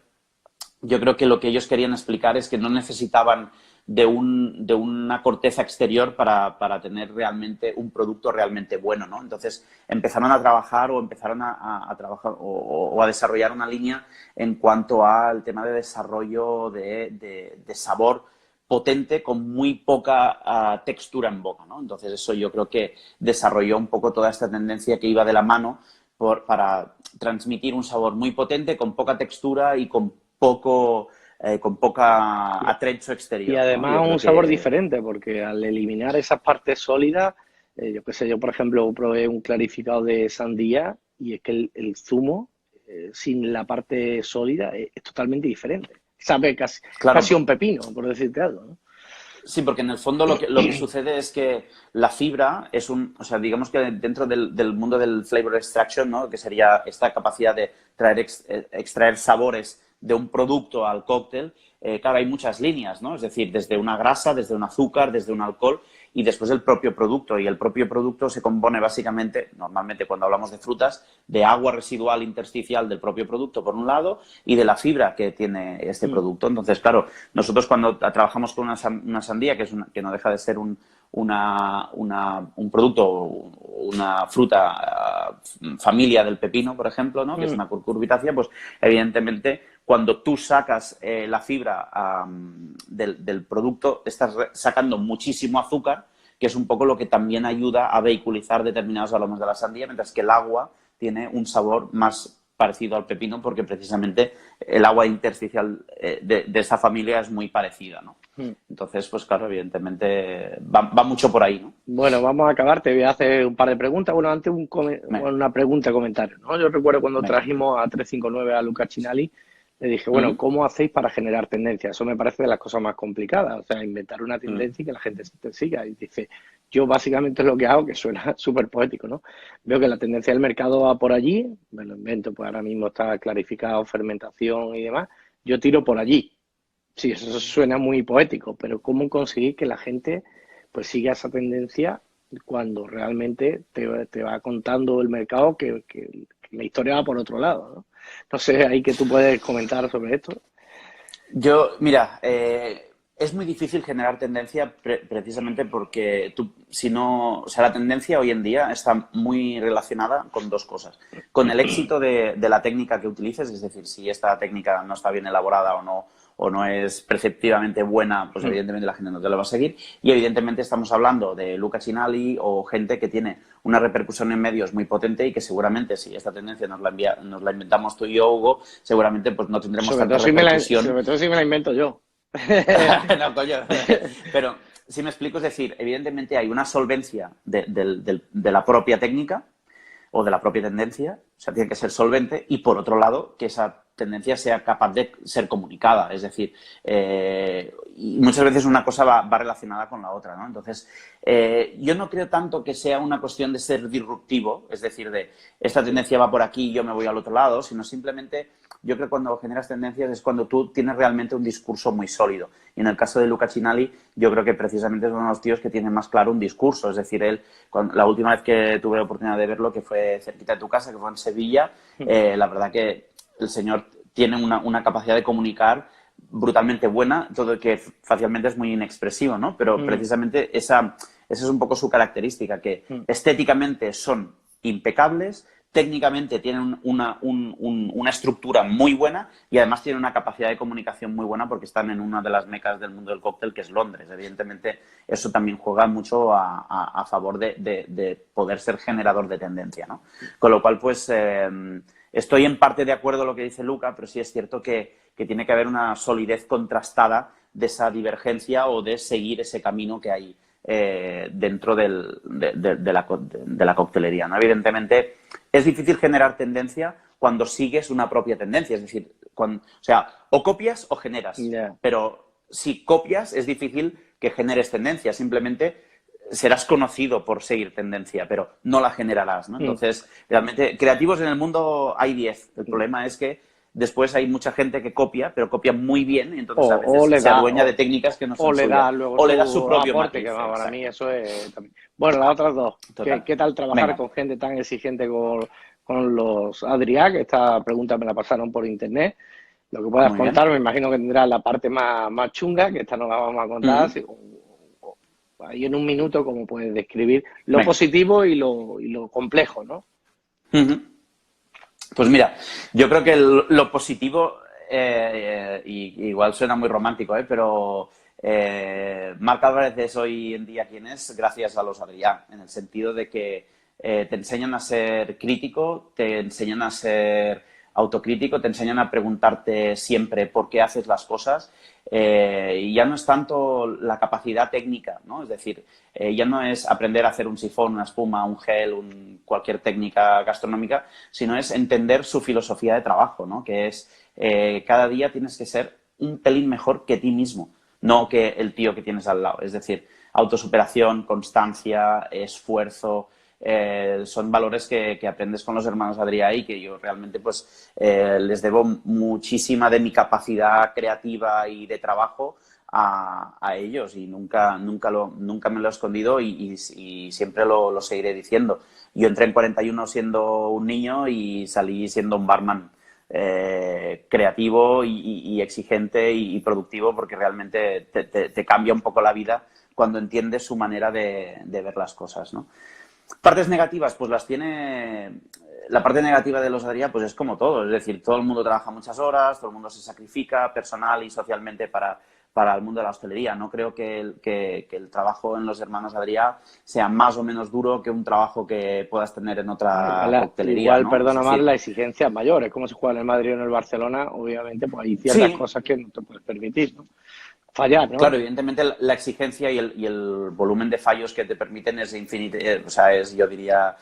yo creo que lo que ellos querían explicar es que no necesitaban de una corteza exterior para tener realmente un producto realmente bueno, ¿no? Entonces empezaron a trabajar o a desarrollar una línea en cuanto al tema de desarrollo de sabor potente con muy poca textura en boca, ¿no? Entonces eso yo creo que desarrolló un poco toda esta tendencia que iba de la mano para transmitir un sabor muy potente con poca textura y con poca atrecho exterior. Y además un sabor diferente, porque al eliminar esas partes sólidas, yo qué sé, yo por ejemplo probé un clarificado de sandía y es que el zumo sin la parte sólida es totalmente diferente. Sabe casi un pepino, por decirte algo, ¿no? Sí, porque en el fondo lo que sucede es que la fibra es o sea, digamos que dentro del mundo del flavor extraction, ¿no? Que sería esta capacidad de extraer sabores de un producto al cóctel, claro, hay muchas líneas, ¿no? Es decir, desde una grasa, desde un azúcar, desde un alcohol y después el propio producto. Y el propio producto se compone básicamente, normalmente cuando hablamos de frutas, de agua residual intersticial del propio producto por un lado y de la fibra que tiene este producto. Entonces, claro, nosotros cuando trabajamos con una sandía, que no deja de ser un producto, una fruta familia del pepino, por ejemplo, ¿no? Que es una cucurbitácea, pues evidentemente cuando tú sacas la fibra del producto, estás sacando muchísimo azúcar, que es un poco lo que también ayuda a vehiculizar determinados aromas de la sandía, mientras que el agua tiene un sabor más parecido al pepino, porque precisamente el agua intersticial de esa familia es muy parecida, ¿no? Entonces, pues claro, evidentemente va mucho por ahí, ¿no? Bueno, vamos a acabar. Te voy a hacer un par de preguntas. Bueno, antes una pregunta y comentario, ¿no? Yo recuerdo cuando trajimos a 359 a Luca Cinali, le dije, bueno, ¿cómo hacéis para generar tendencia? Eso me parece de las cosas más complicadas. O sea, inventar una tendencia y que la gente te siga. Y dice, yo básicamente es lo que hago, que suena súper poético, ¿no? Veo que la tendencia del mercado va por allí, me lo invento, pues ahora mismo está clarificado, fermentación y demás. Yo tiro por allí. Sí, eso suena muy poético, pero ¿cómo conseguir que la gente pues siga esa tendencia cuando realmente te va contando el mercado que la historia va por otro lado, ¿no? No sé, ahí que tú puedes comentar sobre esto. Yo, mira, es muy difícil generar tendencia precisamente porque o sea, la tendencia hoy en día está muy relacionada con dos cosas. Con el éxito de la técnica que utilices, es decir, si esta técnica no está bien elaborada o no es perceptivamente buena, pues evidentemente la gente no te la va a seguir. Y evidentemente estamos hablando de Luca Cinali o gente que tiene una repercusión en medios muy potente y que seguramente si esta tendencia nos la inventamos tú y yo, Hugo, seguramente pues no tendremos tanta repercusión. Sobre todo si me la invento yo. No, coño. Pero si me explico, es decir, evidentemente hay una solvencia de la propia técnica o de la propia tendencia, o sea, tiene que ser solvente, y por otro lado, que esa tendencia sea capaz de ser comunicada, es decir, y muchas veces una cosa va relacionada con la otra, ¿no? Entonces, yo no creo tanto que sea una cuestión de ser disruptivo, es decir, de esta tendencia va por aquí y yo me voy al otro lado, sino simplemente yo creo que cuando generas tendencias es cuando tú tienes realmente un discurso muy sólido. Y en el caso de Luca Cinali, yo creo que precisamente es uno de los tíos que tiene más claro un discurso. Es decir, la última vez que tuve la oportunidad de verlo, que fue cerquita de tu casa, que fue en Sevilla, la verdad que el señor tiene una capacidad de comunicar brutalmente buena, todo que facialmente es muy inexpresivo, ¿no? Pero precisamente esa es un poco su característica, que estéticamente son impecables, técnicamente tienen una estructura muy buena y además tienen una capacidad de comunicación muy buena porque están en una de las mecas del mundo del cóctel, que es Londres. Evidentemente, eso también juega mucho a favor de poder ser generador de tendencia, ¿no? Con lo cual, pues, estoy en parte de acuerdo con lo que dice Luca, pero sí es cierto que tiene que haber una solidez contrastada de esa divergencia o de seguir ese camino que hay dentro de la coctelería, ¿no? Evidentemente, es difícil generar tendencia cuando sigues una propia tendencia. Es decir, o copias o generas. Yeah. Pero si copias, es difícil que generes tendencia. Simplemente serás conocido por seguir tendencia, pero no la generarás, ¿no? Entonces, realmente, creativos en el mundo hay 10. El problema es que después hay mucha gente que copia, pero copia muy bien y entonces a veces se adueña de técnicas que no son suyas. O le da su propio aporte, matiz. que para Exacto. mí eso es también. Bueno, las otras dos. ¿Qué tal trabajar Venga. con gente tan exigente con los Adrià? Que esta pregunta me la pasaron por internet. Lo que puedas Muy contar, bien. me imagino que tendrás la parte más chunga, que esta no la vamos a contar. Ahí en un minuto, como puedes describir lo Venga. positivo y lo complejo, ¿no? Pues mira, yo creo que lo positivo, y igual suena muy romántico, pero Marc Álvarez es hoy en día quien es gracias a los Adrià, en el sentido de que te enseñan a ser crítico, te enseñan a ser autocrítico, te enseñan a preguntarte siempre por qué haces las cosas, y ya no es tanto la capacidad técnica, ¿no? Es decir, ya no es aprender a hacer un sifón, una espuma, un gel, cualquier técnica gastronómica, sino es entender su filosofía de trabajo, ¿no? Que es cada día tienes que ser un pelín mejor que ti mismo, no que el tío que tienes al lado. Es decir, autosuperación, constancia, esfuerzo, son valores que aprendes con los hermanos Adrià y que yo realmente pues les debo muchísima de mi capacidad creativa y de trabajo a ellos, y nunca me lo he escondido y siempre lo seguiré diciendo. Yo entré en 41 siendo un niño y salí siendo un barman creativo y exigente y productivo, porque realmente te cambia un poco la vida cuando entiendes su manera de ver las cosas, ¿no? Partes negativas, pues las tiene. La parte negativa de los Adrià, pues es como todo, es decir, todo el mundo trabaja muchas horas, todo el mundo se sacrifica personal y socialmente para el mundo de la hostelería. No creo que el trabajo en los hermanos Adrià sea más o menos duro que un trabajo que puedas tener en otra coctelería. Igual, ¿no? perdona Es decir, más, la exigencia es mayor. Es como si juegas en el Madrid o en el Barcelona, obviamente, pues hay ciertas cosas que no te puedes permitir, ¿no? Fallar, ¿no? Claro, evidentemente la exigencia y el volumen de fallos que te permiten es infinito, o sea, es, yo diría,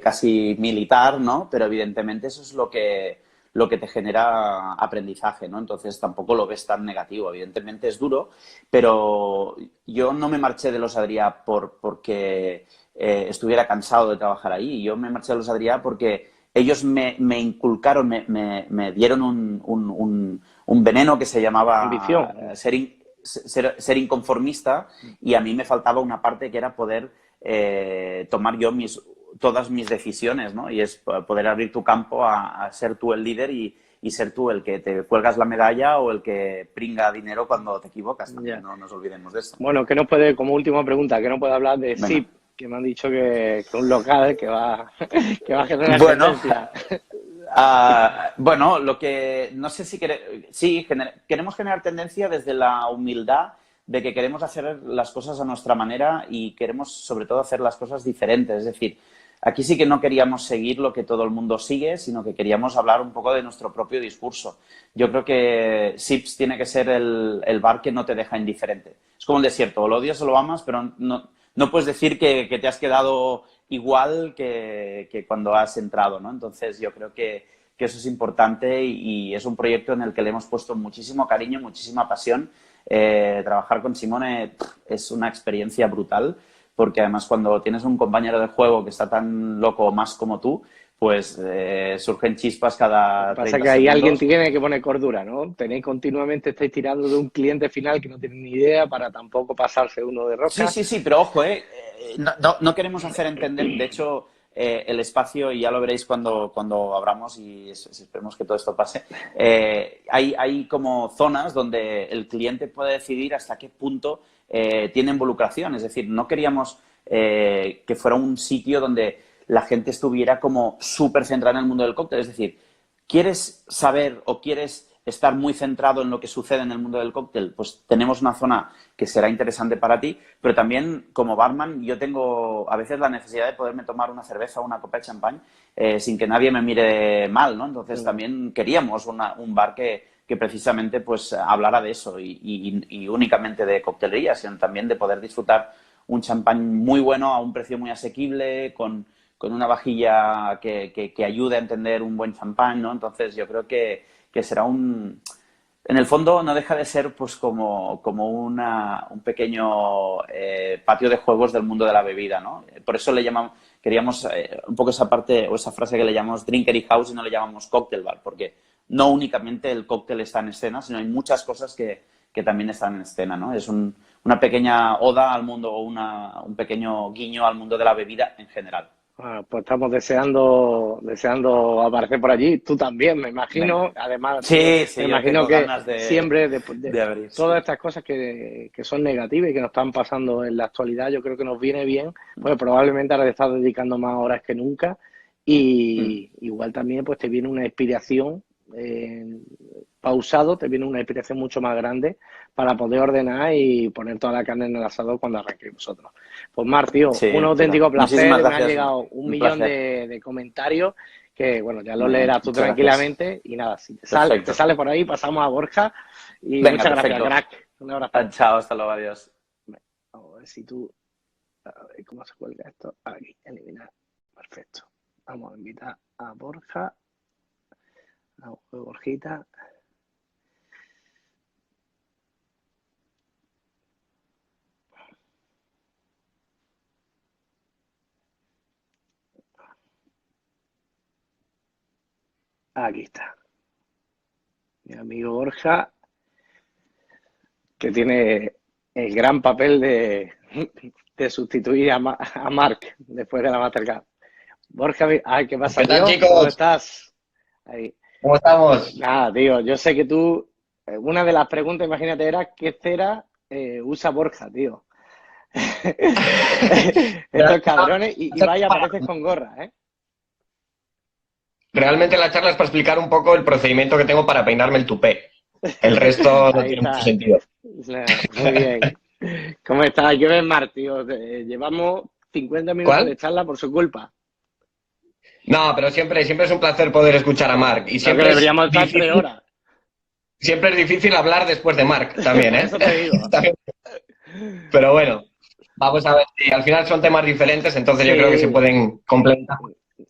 casi militar, ¿no? Pero evidentemente eso es lo que te genera aprendizaje, ¿no? Entonces tampoco lo ves tan negativo. Evidentemente es duro, pero yo no me marché de los Adrià porque estuviera cansado de trabajar ahí. Yo me marché de los Adrià porque ellos me inculcaron, me dieron un veneno que se llamaba ambición. Ser inconformista, y a mí me faltaba una parte que era poder tomar yo todas mis decisiones, ¿no? Y es poder abrir tu campo a ser tú el líder y ser tú el que te cuelgas la medalla o el que pringa dinero cuando te equivocas. También, no nos olvidemos de eso. Bueno, como última pregunta, ¿qué nos puede hablar de SIP? Que me han dicho que es un local que va a generar tendencia. Bueno, lo que no sé si queremos generar tendencia desde la humildad de que queremos hacer las cosas a nuestra manera y queremos sobre todo hacer las cosas diferentes. Es decir, aquí sí que no queríamos seguir lo que todo el mundo sigue, sino que queríamos hablar un poco de nuestro propio discurso. Yo creo que Sips tiene que ser el bar que no te deja indiferente. Es como el desierto, o lo odias o lo amas, pero no puedes decir que te has quedado igual que cuando has entrado, ¿no? Entonces yo creo que eso es importante y es un proyecto en el que le hemos puesto muchísimo cariño, muchísima pasión. Trabajar con Simone es una experiencia brutal, porque además cuando tienes un compañero de juego que está tan loco o más como tú, pues surgen chispas cada 30 Pasa que segundos. ahí alguien tiene que poner cordura, ¿no? Estáis tirando de un cliente final que no tiene ni idea para tampoco pasarse uno de rosca. Sí, pero ojo, no queremos hacer entender, de hecho, el espacio, y ya lo veréis cuando abramos y esperemos que todo esto pase, hay como zonas donde el cliente puede decidir hasta qué punto tiene involucración. Es decir, no queríamos que fuera un sitio donde la gente estuviera como súper centrada en el mundo del cóctel. Es decir, ¿quieres saber o quieres estar muy centrado en lo que sucede en el mundo del cóctel? Pues tenemos una zona que será interesante para ti, pero también como barman yo tengo a veces la necesidad de poderme tomar una cerveza o una copa de champán sin que nadie me mire mal, ¿no? Entonces también queríamos un bar que precisamente pues hablara de eso y únicamente de coctelería, sino también de poder disfrutar un champán muy bueno a un precio muy asequible, con una vajilla que ayude a entender un buen champán, ¿no? Entonces yo creo que será un En el fondo no deja de ser pues como un pequeño patio de juegos del mundo de la bebida, ¿no? Por eso queríamos un poco esa parte o esa frase que le llamamos Drinkery House y no le llamamos Cocktail Bar, porque no únicamente el cóctel está en escena, sino hay muchas cosas que también están en escena, ¿no? Es una pequeña oda al mundo o un pequeño guiño al mundo de la bebida en general. Bueno, pues estamos deseando aparecer por allí. Tú también, me imagino. Venga. Además, Sí, me imagino que siempre de abrir, todas sí. estas cosas que son negativas y que nos están pasando en la actualidad, yo creo que nos viene bien, pues probablemente ahora te estás dedicando más horas que nunca y igual también pues te viene una inspiración pausado, te viene una inspiración mucho más grande para poder ordenar y poner toda la carne en el asador cuando arranquéis vosotros. Pues Marc, tío, Sí, un auténtico placer. Me han llegado un millón placer. de comentarios que, bueno, ya lo leerás tú Muchas tranquilamente. Gracias. Y nada, si te sale por ahí, pasamos a Borja. Y Venga, muchas perfecto. gracias, crack. Un abrazo. Chao, hasta luego, adiós. Vamos a ver si tú... A ver cómo se cuelga esto. Aquí, eliminar. Perfecto. Vamos a invitar a Borja. Vamos a Borjita. Aquí está. Mi amigo Borja, que tiene el gran papel de sustituir a Marc después de la Mastercard. Borja, ay, ¿qué pasa, ¿Qué tal, tío? chicos? ¿Cómo estás? Ahí. ¿Cómo estamos? Nada, tío, yo sé que tú, una de las preguntas, imagínate, era ¿qué cera usa Borja, tío? Estos cabrones, y vaya, apareces con gorra, ¿eh? Realmente la charla es para explicar un poco el procedimiento que tengo para peinarme el tupé. El resto no tiene mucho sentido. Muy bien. ¿Cómo estás? ¿Qué ves, Marc, tío? Llevamos 50 minutos de charla por su culpa. No, pero siempre es un placer poder escuchar a Marc. Y siempre deberíamos estar 3 horas. Siempre es difícil hablar después de Marc también, ¿eh? Eso te digo. Pero bueno, vamos a ver si al final son temas diferentes, entonces yo creo que se pueden complementar.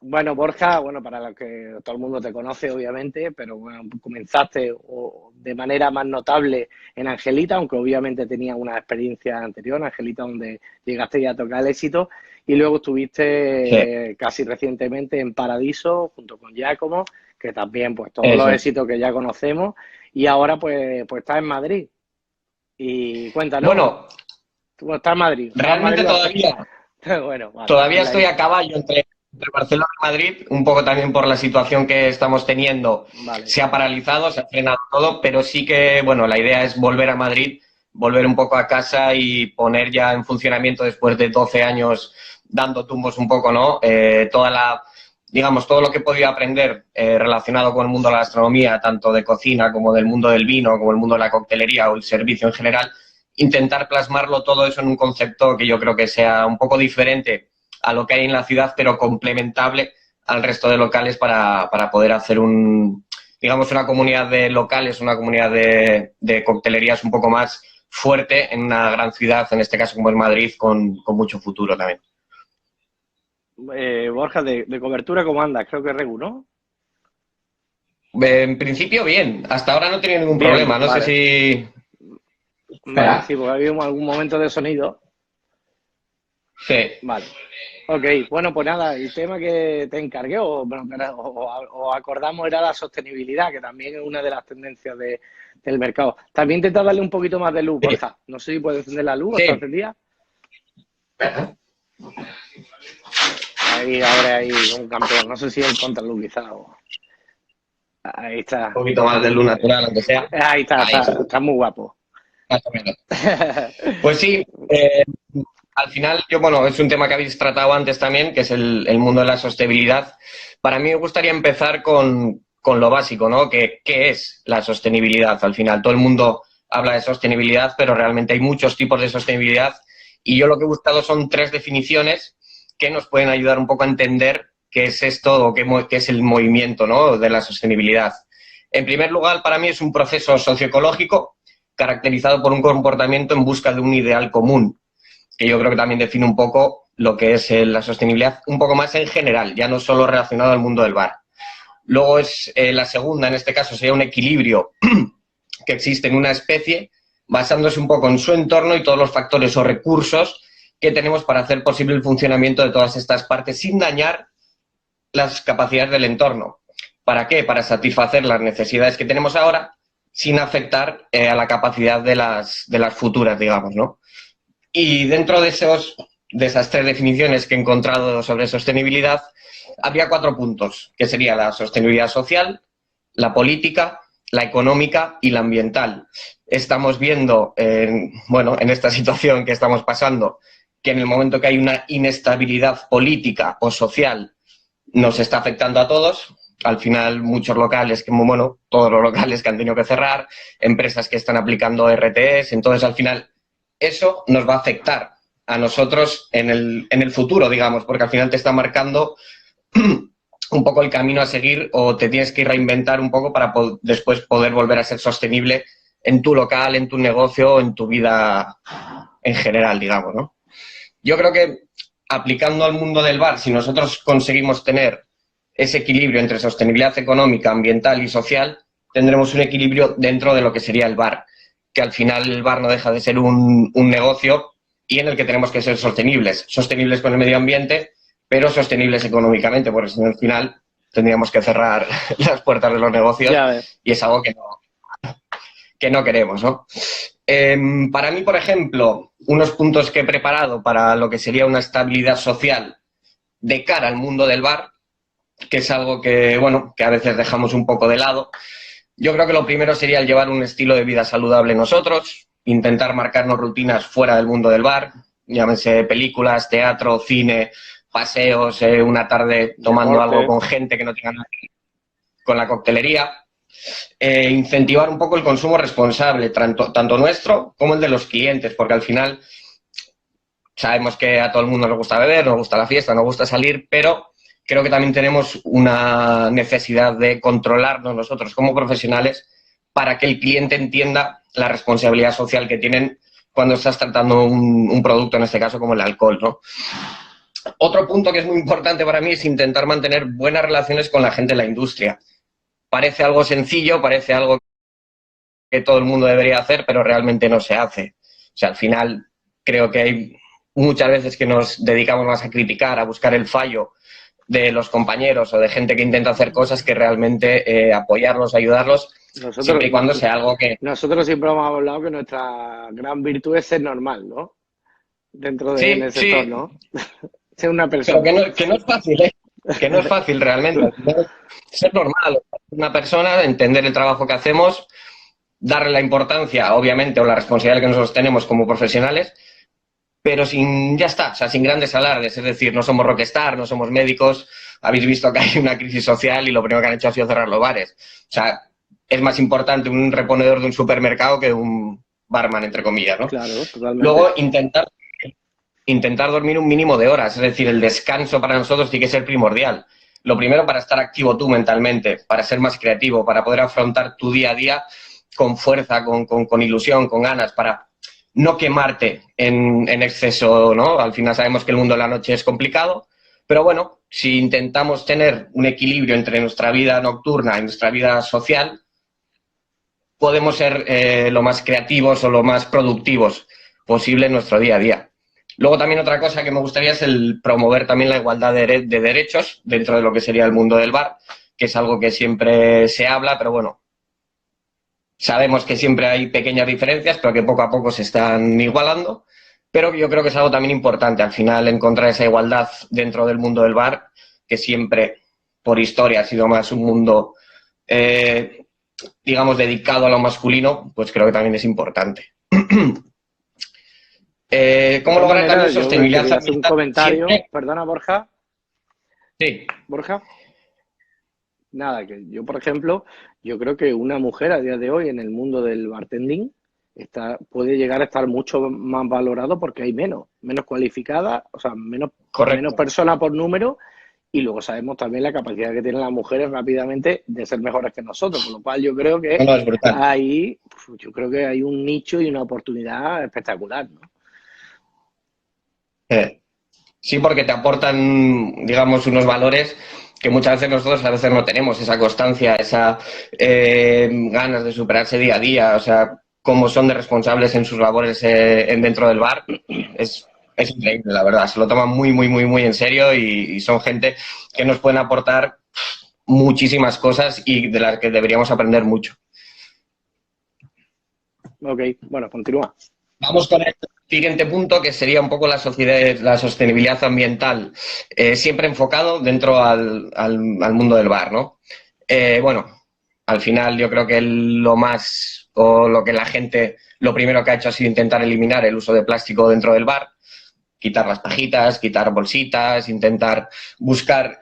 Bueno, Borja, bueno, para los que todo el mundo te conoce, obviamente, pero bueno, comenzaste de manera más notable en Angelita, aunque obviamente tenías una experiencia anterior en Angelita donde llegaste ya a tocar el éxito, y luego estuviste casi recientemente en Paradiso junto con Giacomo, que también pues todos los éxitos que ya conocemos, y ahora pues estás en Madrid. Y cuéntanos. Bueno, tú estás en Madrid. Realmente todavía. Bueno, vale, todavía estoy a caballo entre Barcelona y Madrid, un poco también por la situación que estamos teniendo. Vale. Se ha paralizado, se ha frenado todo, pero sí que, bueno, la idea es volver a Madrid, volver un poco a casa y poner ya en funcionamiento después de 12 años dando tumbos un poco, ¿no? Todo lo que he podido aprender relacionado con el mundo de la gastronomía, tanto de cocina como del mundo del vino, como el mundo de la coctelería o el servicio en general, intentar plasmarlo todo eso en un concepto que yo creo que sea un poco diferente a lo que hay en la ciudad, pero complementable al resto de locales para poder hacer una comunidad de locales, una comunidad de coctelerías un poco más fuerte en una gran ciudad, en este caso como es Madrid, con mucho futuro también. Borja, de cobertura, ¿cómo andas? Creo que Regu, ¿no? En principio, bien. Hasta ahora no he tenido ningún problema. No sé si... Vale, sí, porque había algún momento de sonido. Sí. Vale. Ok, bueno, pues nada, el tema que te encargué o acordamos era la sostenibilidad, que también es una de las tendencias del mercado. También intenta darle un poquito más de luz, Borja. No sé si puedes encender la luz, ¿está encendida? Ahí, ahora hay un campeón. No sé si el contraluz quizá o... Ahí está. Un poquito más de luz natural, aunque sea. Ahí está muy guapo. Más o menos. Pues sí, al final, es un tema que habéis tratado antes también, que es el mundo de la sostenibilidad. Para mí me gustaría empezar con lo básico, ¿no? ¿Qué es la sostenibilidad? Al final, todo el mundo habla de sostenibilidad, pero realmente hay muchos tipos de sostenibilidad. Y yo lo que he buscado son 3 definiciones que nos pueden ayudar un poco a entender qué es esto o qué es el movimiento, ¿no?, de la sostenibilidad. En primer lugar, para mí es un proceso socioecológico caracterizado por un comportamiento en busca de un ideal común, que yo creo que también define un poco lo que es la sostenibilidad, un poco más en general, ya no solo relacionado al mundo del bar. Luego la segunda, en este caso, sería un equilibrio que existe en una especie, basándose un poco en su entorno y todos los factores o recursos que tenemos para hacer posible el funcionamiento de todas estas partes sin dañar las capacidades del entorno. ¿Para qué? Para satisfacer las necesidades que tenemos ahora sin afectar a la capacidad de las futuras, digamos, ¿no? Y dentro de esas 3 definiciones que he encontrado sobre sostenibilidad, había 4 puntos, que sería la sostenibilidad social, la política, la económica y la ambiental. Estamos viendo, en esta situación que estamos pasando, que en el momento que hay una inestabilidad política o social, nos está afectando a todos. Al final, muchos locales, todos los locales que han tenido que cerrar, empresas que están aplicando RTS, entonces al final eso nos va a afectar a nosotros en el futuro, digamos, porque al final te está marcando un poco el camino a seguir o te tienes que reinventar un poco para después poder volver a ser sostenible en tu local, en tu negocio, en tu vida en general, digamos, ¿no? Yo creo que aplicando al mundo del bar, si nosotros conseguimos tener ese equilibrio entre sostenibilidad económica, ambiental y social, tendremos un equilibrio dentro de lo que sería el bar, que al final el bar no deja de ser un negocio y en el que tenemos que ser sostenibles con el medio ambiente, pero sostenibles económicamente, porque si no, al final tendríamos que cerrar las puertas de los negocios y es algo que no queremos, ¿no? Para mí, por ejemplo, unos puntos que he preparado para lo que sería una estabilidad social de cara al mundo del bar, que es algo que a veces dejamos un poco de lado. Yo creo que lo primero sería el llevar un estilo de vida saludable nosotros, intentar marcarnos rutinas fuera del mundo del bar, llámense películas, teatro, cine, paseos, una tarde tomando algo con gente que no tenga nada que ver con la coctelería. Incentivar un poco el consumo responsable, tanto nuestro como el de los clientes, porque al final sabemos que a todo el mundo nos gusta beber, nos gusta la fiesta, nos gusta salir, pero creo que también tenemos una necesidad de controlarnos nosotros como profesionales para que el cliente entienda la responsabilidad social que tienen cuando estás tratando un producto, en este caso como el alcohol, ¿no? Otro punto que es muy importante para mí es intentar mantener buenas relaciones con la gente de la industria. Parece algo sencillo, parece algo que todo el mundo debería hacer, pero realmente no se hace. O sea, al final creo que hay muchas veces que nos dedicamos más a criticar, a buscar el fallo de los compañeros o de gente que intenta hacer cosas que realmente apoyarlos, ayudarlos, siempre y cuando sea algo que... Nosotros siempre hemos hablado que nuestra gran virtud es ser normal, ¿no? Dentro del sector, ¿no? Ser una persona. Pero que no es fácil, ¿eh? Que no es fácil realmente. Ser normal, una persona, entender el trabajo que hacemos, darle la importancia, obviamente, o la responsabilidad que nosotros tenemos como profesionales, pero sin grandes alardes. Es decir, no somos rockstar, no somos médicos. Habéis visto que hay una crisis social y lo primero que han hecho ha sido cerrar los bares. O sea, es más importante un reponedor de un supermercado que un barman, entre comillas, ¿no? Claro, totalmente. Luego, intentar dormir un mínimo de horas. Es decir, el descanso para nosotros tiene que ser primordial. Lo primero para estar activo tú mentalmente, para ser más creativo, para poder afrontar tu día a día con fuerza, con ilusión, con ganas, para no quemarte en exceso, ¿no? Al final sabemos que el mundo de la noche es complicado, pero bueno, si intentamos tener un equilibrio entre nuestra vida nocturna y nuestra vida social, podemos ser lo más creativos o lo más productivos posible en nuestro día a día. Luego también otra cosa que me gustaría es el promover también la igualdad de derechos dentro de lo que sería el mundo del bar, que es algo que siempre se habla, pero bueno, sabemos que siempre hay pequeñas diferencias, pero que poco a poco se están igualando, pero yo creo que es algo también importante al final encontrar esa igualdad dentro del mundo del bar, que siempre por historia ha sido más un mundo, digamos, dedicado a lo masculino, pues creo que también es importante. ¿Cómo lograr también sostenibilidad? Hacer un comentario. Siempre... Perdona, Borja. Sí. Borja. Nada, que yo, por ejemplo, yo creo que una mujer a día de hoy en el mundo del bartending puede llegar a estar mucho más valorado porque hay menos cualificadas, o sea, menos personas por número, y luego sabemos también la capacidad que tienen las mujeres rápidamente de ser mejores que nosotros, con lo cual yo creo que ahí, yo creo que hay un nicho y una oportunidad espectacular, ¿no? Sí, porque te aportan, digamos, unos valores que muchas veces nosotros a veces no tenemos, esa constancia, esa ganas de superarse día a día, o sea, cómo son de responsables en sus labores dentro del bar, es increíble, la verdad. Se lo toman muy, muy, muy, muy en serio y son gente que nos pueden aportar muchísimas cosas y de las que deberíamos aprender mucho. Ok, bueno, continúa. Vamos con el siguiente punto, que sería un poco la sostenibilidad ambiental, siempre enfocado dentro al mundo del bar, ¿no? Bueno, al final yo creo que lo que la gente, lo primero que ha hecho ha sido intentar eliminar el uso de plástico dentro del bar, quitar las pajitas, quitar bolsitas, intentar buscar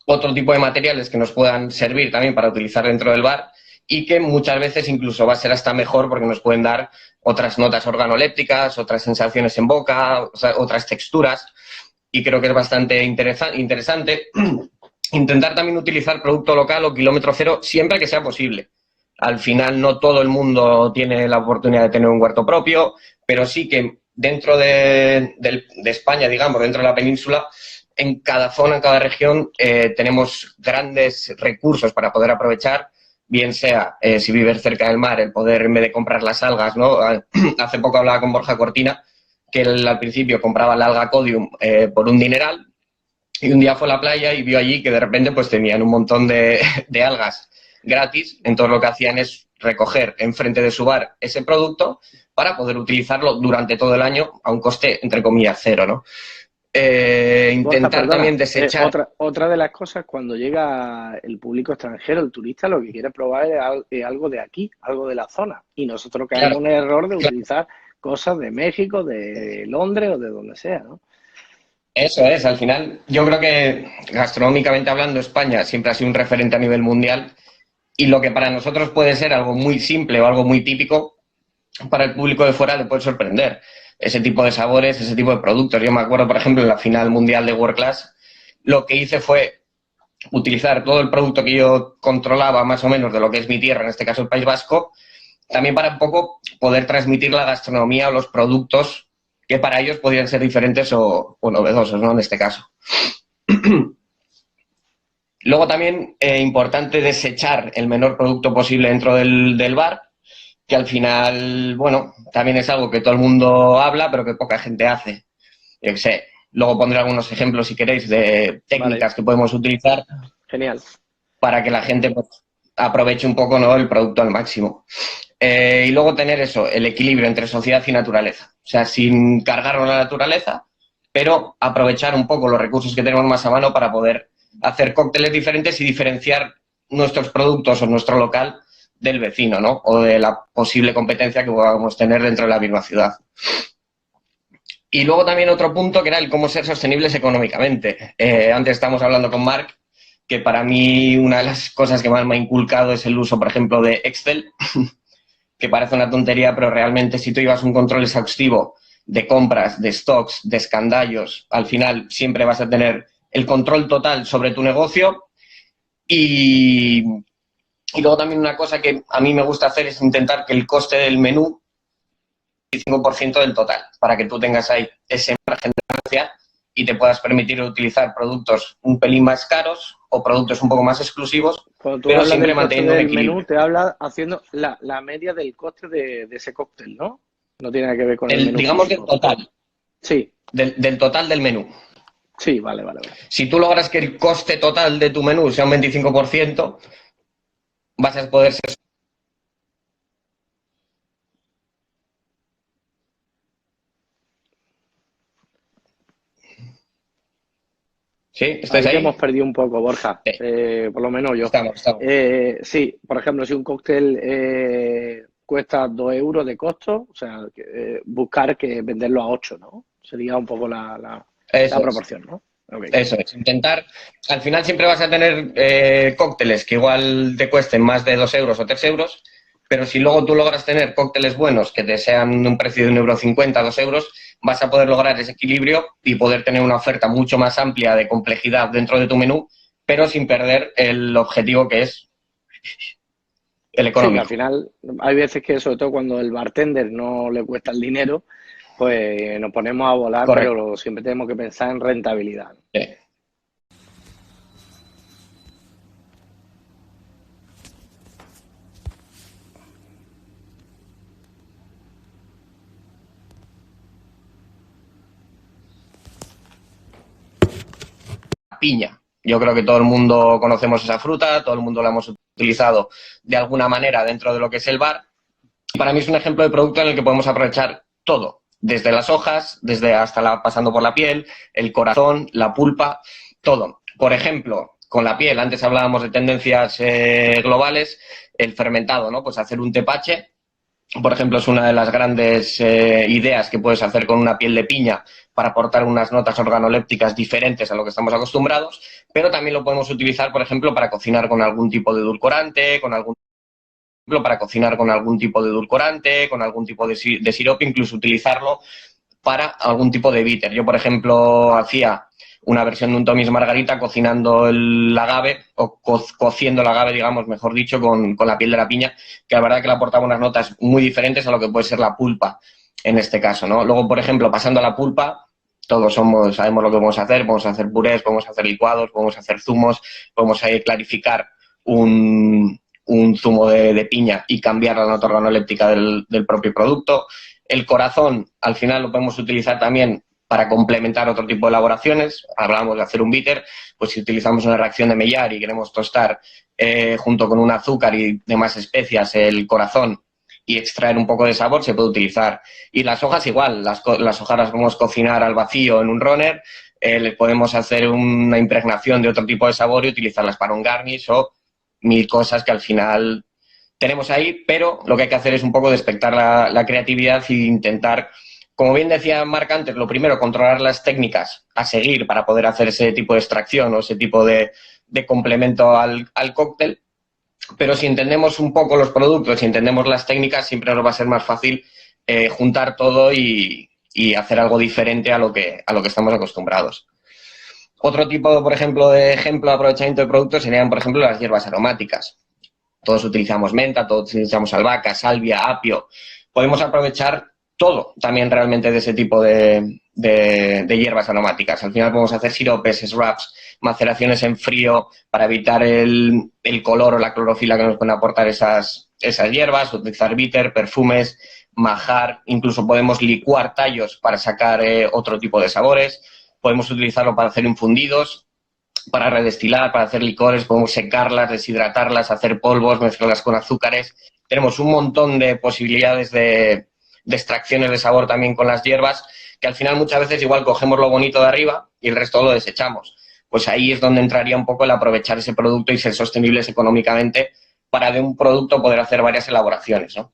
otro tipo de materiales que nos puedan servir también para utilizar dentro del bar y que muchas veces incluso va a ser hasta mejor porque nos pueden dar otras notas organolépticas, otras sensaciones en boca, o sea, otras texturas, y creo que es bastante interesante intentar también utilizar producto local o kilómetro cero siempre que sea posible. Al final no todo el mundo tiene la oportunidad de tener un huerto propio, pero sí que dentro de España, digamos, dentro de la península, en cada zona, en cada región, tenemos grandes recursos para poder aprovechar, bien sea, si vives cerca del mar, el poder, en vez de comprar las algas, ¿no? Hace poco hablaba con Borja Cortina, que él al principio compraba la alga Codium por un dineral, y un día fue a la playa y vio allí que de repente pues tenían un montón de algas gratis, entonces lo que hacían es recoger enfrente de su bar ese producto para poder utilizarlo durante todo el año a un coste, entre comillas, cero, ¿no? Intentar también desechar... Otra de las cosas, cuando llega el público extranjero, el turista, lo que quiere probar es algo de aquí, algo de la zona. Y nosotros caemos en el error de utilizar cosas de México, de Londres o de donde sea, ¿no? Eso es, al final yo creo que gastronómicamente hablando España siempre ha sido un referente a nivel mundial y lo que para nosotros puede ser algo muy simple o algo muy típico, para el público de fuera le puede sorprender ese tipo de sabores, ese tipo de productos. Yo me acuerdo, por ejemplo, en la final mundial de World Class, lo que hice fue utilizar todo el producto que yo controlaba más o menos de lo que es mi tierra, en este caso el País Vasco, también para un poco poder transmitir la gastronomía o los productos que para ellos podrían ser diferentes o novedosos, ¿no? En este caso. Luego también importante desechar el menor producto posible dentro del bar, que al final, bueno, también es algo que todo el mundo habla, pero que poca gente hace. Yo qué sé, luego pondré algunos ejemplos, si queréis, de técnicas que podemos utilizar. Genial. Para que la gente pues, aproveche un poco, ¿no?, el producto al máximo. Y luego tener eso, el equilibrio entre sociedad y naturaleza. O sea, sin cargarnos la naturaleza, pero aprovechar un poco los recursos que tenemos más a mano para poder hacer cócteles diferentes y diferenciar nuestros productos o nuestro local del vecino, ¿no? O de la posible competencia que podamos tener dentro de la misma ciudad. Y luego también otro punto que era el cómo ser sostenibles económicamente. Antes estábamos hablando con Marc, que para mí una de las cosas que más me ha inculcado es el uso, por ejemplo, de Excel, que parece una tontería, pero realmente si tú llevas un control exhaustivo de compras, de stocks, de escandallos, al final siempre vas a tener el control total sobre tu negocio. Y luego también una cosa que a mí me gusta hacer es intentar que el coste del menú sea el 5% del total, para que tú tengas ahí ese margen de ganancia y te puedas permitir utilizar productos un pelín más caros o productos un poco más exclusivos, pero siempre manteniendo un equilibrio. Menú, te habla haciendo la media del coste de ese cóctel, ¿no? No tiene nada que ver con el menú. Digamos del total. Sí. Del total del menú. Sí, vale. Si tú logras que el coste total de tu menú sea un 25%, vas a poder ser... ¿Sí? ¿Estáis ahí? Hemos perdido un poco, Borja. Sí. Por lo menos yo. Estamos. Sí, por ejemplo, si un cóctel cuesta 2 euros de costo, o sea, buscar que venderlo a 8, ¿no? Sería un poco la proporción, ¿no? Okay. Eso es, intentar... Al final siempre vas a tener cócteles que igual te cuesten más de 2 euros o 3 euros, pero si luego tú logras tener cócteles buenos que te sean de un precio de 1,50 €, 2 euros, vas a poder lograr ese equilibrio y poder tener una oferta mucho más amplia de complejidad dentro de tu menú, pero sin perder el objetivo que es el económico. Sí, al final hay veces que, sobre todo cuando el bartender no le cuesta el dinero, pues nos ponemos a volar, Correcto. pero siempre tenemos que pensar en rentabilidad. Sí. Piña. Yo creo que todo el mundo conocemos esa fruta, todo el mundo la hemos utilizado de alguna manera dentro de lo que es el bar. Y para mí es un ejemplo de producto en el que podemos aprovechar todo, desde las hojas, pasando por la piel, el corazón, la pulpa, todo. Por ejemplo, con la piel, antes hablábamos de tendencias globales, el fermentado, ¿no? Pues hacer un tepache, por ejemplo, es una de las grandes ideas que puedes hacer con una piel de piña para aportar unas notas organolépticas diferentes a lo que estamos acostumbrados, pero también lo podemos utilizar, por ejemplo, para cocinar con algún tipo de edulcorante, con algún tipo de sirope, incluso utilizarlo para algún tipo de bitter. Yo, por ejemplo, hacía una versión de un Tommy's Margarita cocinando el agave, o cociendo el agave, digamos, mejor dicho, con la piel de la piña, que la verdad que le aportaba unas notas muy diferentes a lo que puede ser la pulpa en este caso, ¿no? Luego, por ejemplo, pasando a la pulpa, todos sabemos lo que podemos hacer purés, podemos hacer licuados, podemos hacer zumos, podemos clarificar un zumo de piña y cambiar la nota organoléptica del propio producto. El corazón, al final, lo podemos utilizar también para complementar otro tipo de elaboraciones. Hablamos de hacer un bitter, pues si utilizamos una reacción de Maillard y queremos tostar junto con un azúcar y demás especias el corazón y extraer un poco de sabor, se puede utilizar. Y las hojas igual, las hojas las podemos cocinar al vacío en un runner, le podemos hacer una impregnación de otro tipo de sabor y utilizarlas para un garnish o mil cosas que al final tenemos ahí, pero lo que hay que hacer es un poco despertar la creatividad e intentar, como bien decía Marc antes, lo primero, controlar las técnicas a seguir para poder hacer ese tipo de extracción o ese tipo de complemento al cóctel. Pero si entendemos un poco los productos, si entendemos las técnicas, siempre nos va a ser más fácil juntar todo y hacer algo diferente a lo que estamos acostumbrados. Otro tipo, por ejemplo, de aprovechamiento de productos serían, por ejemplo, las hierbas aromáticas. Todos utilizamos menta, todos utilizamos albahaca, salvia, apio. Podemos aprovechar todo también realmente de ese tipo de hierbas aromáticas. Al final podemos hacer siropes, sraps, maceraciones en frío para evitar el color o la clorofila que nos pueden aportar esas hierbas, utilizar bitter, perfumes, majar, incluso podemos licuar tallos para sacar otro tipo de sabores, podemos utilizarlo para hacer infundidos, para redestilar, para hacer licores, podemos secarlas, deshidratarlas, hacer polvos, mezclarlas con azúcares. Tenemos un montón de posibilidades de extracciones de sabor también con las hierbas, que al final muchas veces igual cogemos lo bonito de arriba y el resto lo desechamos. Pues ahí es donde entraría un poco el aprovechar ese producto y ser sostenibles económicamente para de un producto poder hacer varias elaboraciones, ¿no?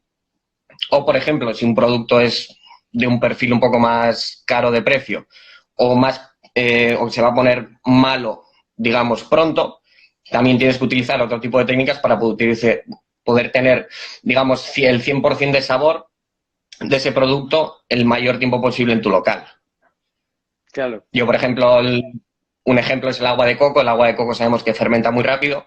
O, por ejemplo, si un producto es de un perfil un poco más caro de precio o o se va a poner malo, digamos, pronto, también tienes que utilizar otro tipo de técnicas para poder tener, digamos, el 100% de sabor de ese producto el mayor tiempo posible en tu local. Claro. Yo, por ejemplo, un ejemplo es el agua de coco. El agua de coco sabemos que fermenta muy rápido.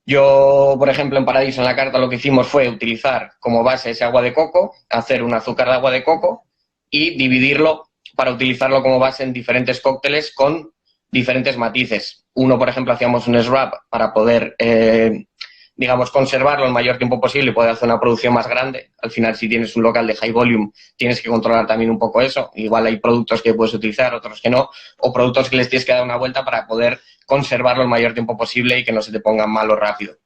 Yo, por ejemplo, en Paradiso, en la carta, lo que hicimos fue utilizar como base ese agua de coco, hacer un azúcar de agua de coco y dividirlo para utilizarlo como base en diferentes cócteles con diferentes matices. Uno, por ejemplo, hacíamos un swap para poder, digamos, conservarlo el mayor tiempo posible y poder hacer una producción más grande. Al final, si tienes un local de high volume, tienes que controlar también un poco eso. Igual hay productos que puedes utilizar, otros que no, o productos que les tienes que dar una vuelta para poder conservarlo el mayor tiempo posible y que no se te pongan malos rápido.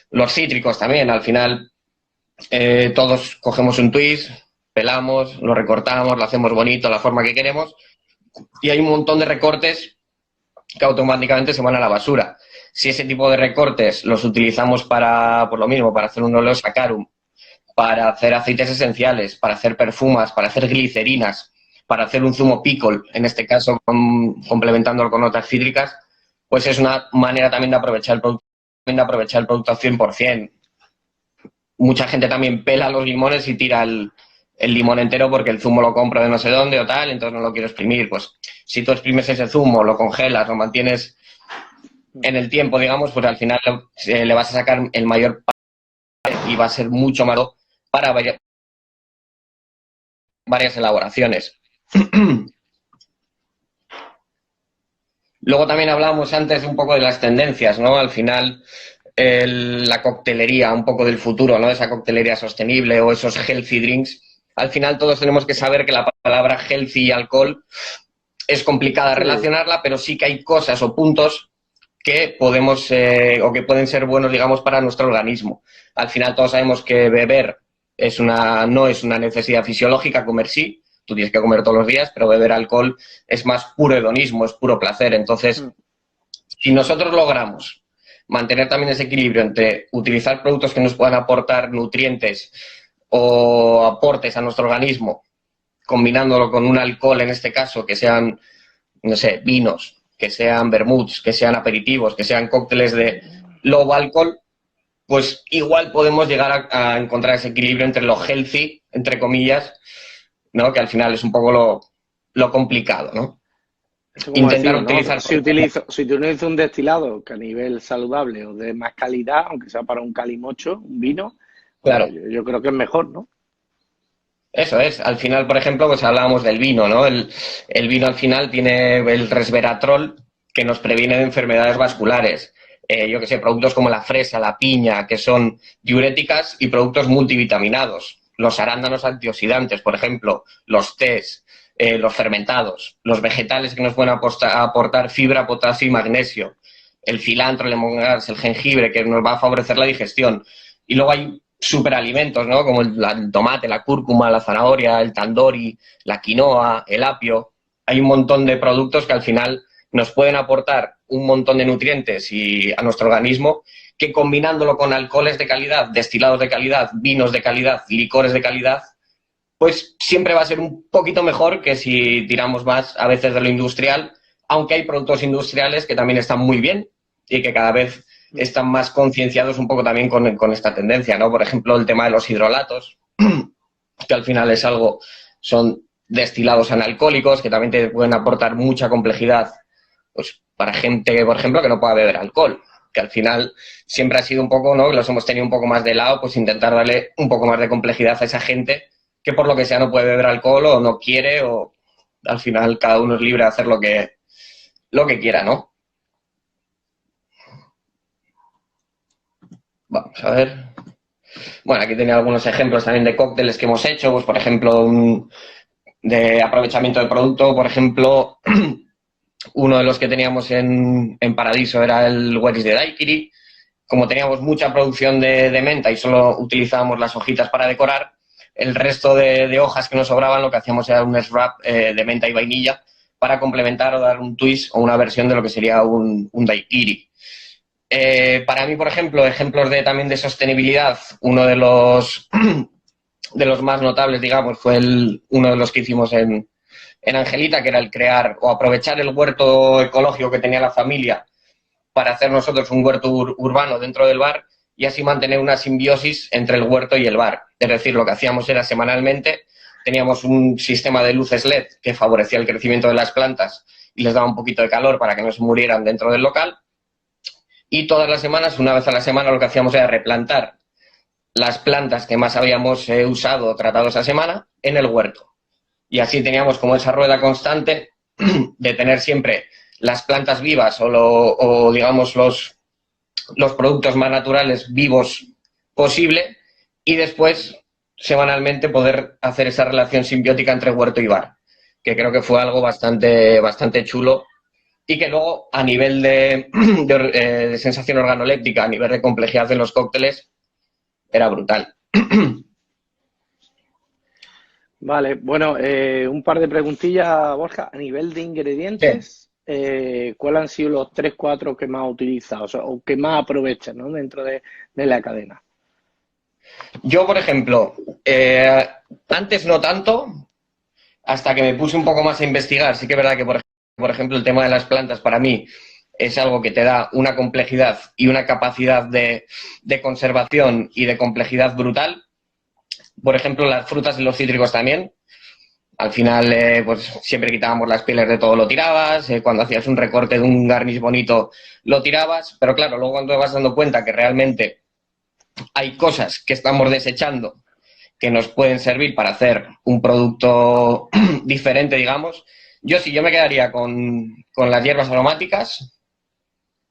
Los cítricos también, al final, todos cogemos un twist, pelamos, lo recortamos, lo hacemos bonito, la forma que queremos, y hay un montón de recortes que automáticamente se van a la basura. Si ese tipo de recortes los utilizamos para, por lo mismo, para hacer un óleo saccharum, para hacer aceites esenciales, para hacer perfumas, para hacer glicerinas, para hacer un zumo pickle, en este caso complementándolo con notas cítricas, pues es una manera también de aprovechar el producto al 100%. Mucha gente también pela los limones y tira el limón entero porque el zumo lo compro de no sé dónde o tal, entonces no lo quiero exprimir. Pues si tú exprimes ese zumo, lo congelas, lo mantienes en el tiempo, digamos, pues al final le vas a sacar el mayor y va a ser mucho más para varias elaboraciones. Luego también hablábamos antes un poco de las tendencias, ¿no? Al final, la coctelería, un poco del futuro, ¿no? Esa coctelería sostenible o esos healthy drinks. Al final todos tenemos que saber que la palabra healthy y alcohol es complicada relacionarla, pero sí que hay cosas o puntos que podemos o que pueden ser buenos, digamos, para nuestro organismo. Al final todos sabemos que beber no es una necesidad fisiológica, comer sí. Tú tienes que comer todos los días, pero beber alcohol es más puro hedonismo, es puro placer. Entonces, si nosotros logramos mantener también ese equilibrio entre utilizar productos que nos puedan aportar nutrientes o aportes a nuestro organismo, combinándolo con un alcohol, en este caso, que sean, no sé, vinos, que sean vermuts, que sean aperitivos, que sean cócteles de low alcohol, pues igual podemos llegar a encontrar ese equilibrio entre lo healthy, entre comillas, ¿no? Que al final es un poco lo complicado, ¿no? Intentar utilizar... Si utilizo un destilado que a nivel saludable o de más calidad, aunque sea para un calimocho, un vino, claro, yo creo que es mejor, ¿no? Eso es. Al final, por ejemplo, pues hablábamos del vino, ¿no? El vino al final tiene el resveratrol que nos previene de enfermedades vasculares. Yo que sé, productos como la fresa, la piña, que son diuréticas, y productos multivitaminados. Los arándanos antioxidantes, por ejemplo, los tés, los fermentados, los vegetales que nos pueden aportar fibra, potasio y magnesio, el cilantro, el lemongrass, el jengibre, que nos va a favorecer la digestión. Y luego hay superalimentos, ¿no? Como el tomate, la cúrcuma, la zanahoria, el tandoori, la quinoa, el apio. Hay un montón de productos que al final nos pueden aportar un montón de nutrientes a nuestro organismo, que combinándolo con alcoholes de calidad, destilados de calidad, vinos de calidad, licores de calidad, pues siempre va a ser un poquito mejor que si tiramos más a veces de lo industrial, aunque hay productos industriales que también están muy bien y que cada vez están más concienciados un poco también con esta tendencia, ¿no? Por ejemplo, el tema de los hidrolatos, que al final son destilados analcohólicos que también te pueden aportar mucha complejidad, pues para gente, por ejemplo, que no pueda beber alcohol, que al final siempre ha sido un poco, ¿no? Que los hemos tenido un poco más de lado, pues intentar darle un poco más de complejidad a esa gente que por lo que sea no puede beber alcohol o no quiere, o al final cada uno es libre de hacer lo que quiera, ¿no? Vamos a ver. Bueno, aquí tenía algunos ejemplos también de cócteles que hemos hecho, pues por ejemplo, de aprovechamiento de producto, por ejemplo, uno de los que teníamos en Paradiso era el Where is the Daiquiri. Como teníamos mucha producción de menta y solo utilizábamos las hojitas para decorar, el resto de hojas que nos sobraban lo que hacíamos era un wrap de menta y vainilla para complementar o dar un twist o una versión de lo que sería un daiquiri. Para mí, por ejemplo, ejemplos también de sostenibilidad, uno de los más notables, digamos, fue uno de los que hicimos en Angelita, que era el crear o aprovechar el huerto ecológico que tenía la familia para hacer nosotros un huerto urbano dentro del bar y así mantener una simbiosis entre el huerto y el bar. Es decir, lo que hacíamos era semanalmente, teníamos un sistema de luces LED que favorecía el crecimiento de las plantas y les daba un poquito de calor para que no se murieran dentro del local. Y todas las semanas, una vez a la semana, lo que hacíamos era replantar las plantas que más habíamos usado o tratado esa semana en el huerto. Y así teníamos como esa rueda constante de tener siempre las plantas vivas o digamos, los productos más naturales vivos posible y después, semanalmente, poder hacer esa relación simbiótica entre huerto y bar, que creo que fue algo bastante chulo y que luego, a nivel de sensación organoléptica, a nivel de complejidad de los cócteles, era brutal. Vale, bueno, un par de preguntillas, Borja. A nivel de ingredientes, ¿cuáles han sido los 3, 4 que más utilizas o que más aprovechas, ¿no? Dentro de la cadena? Yo, por ejemplo, antes no tanto, hasta que me puse un poco más a investigar. Sí que es verdad que, por ejemplo, el tema de las plantas para mí es algo que te da una complejidad y una capacidad de conservación y de complejidad brutal. Por ejemplo, las frutas y los cítricos también. Al final, pues siempre quitábamos las pieles de todo, lo tirabas. Cuando hacías un recorte de un garnish bonito, lo tirabas. Pero claro, luego cuando te vas dando cuenta que realmente hay cosas que estamos desechando que nos pueden servir para hacer un producto diferente, digamos. Yo me quedaría con las hierbas aromáticas,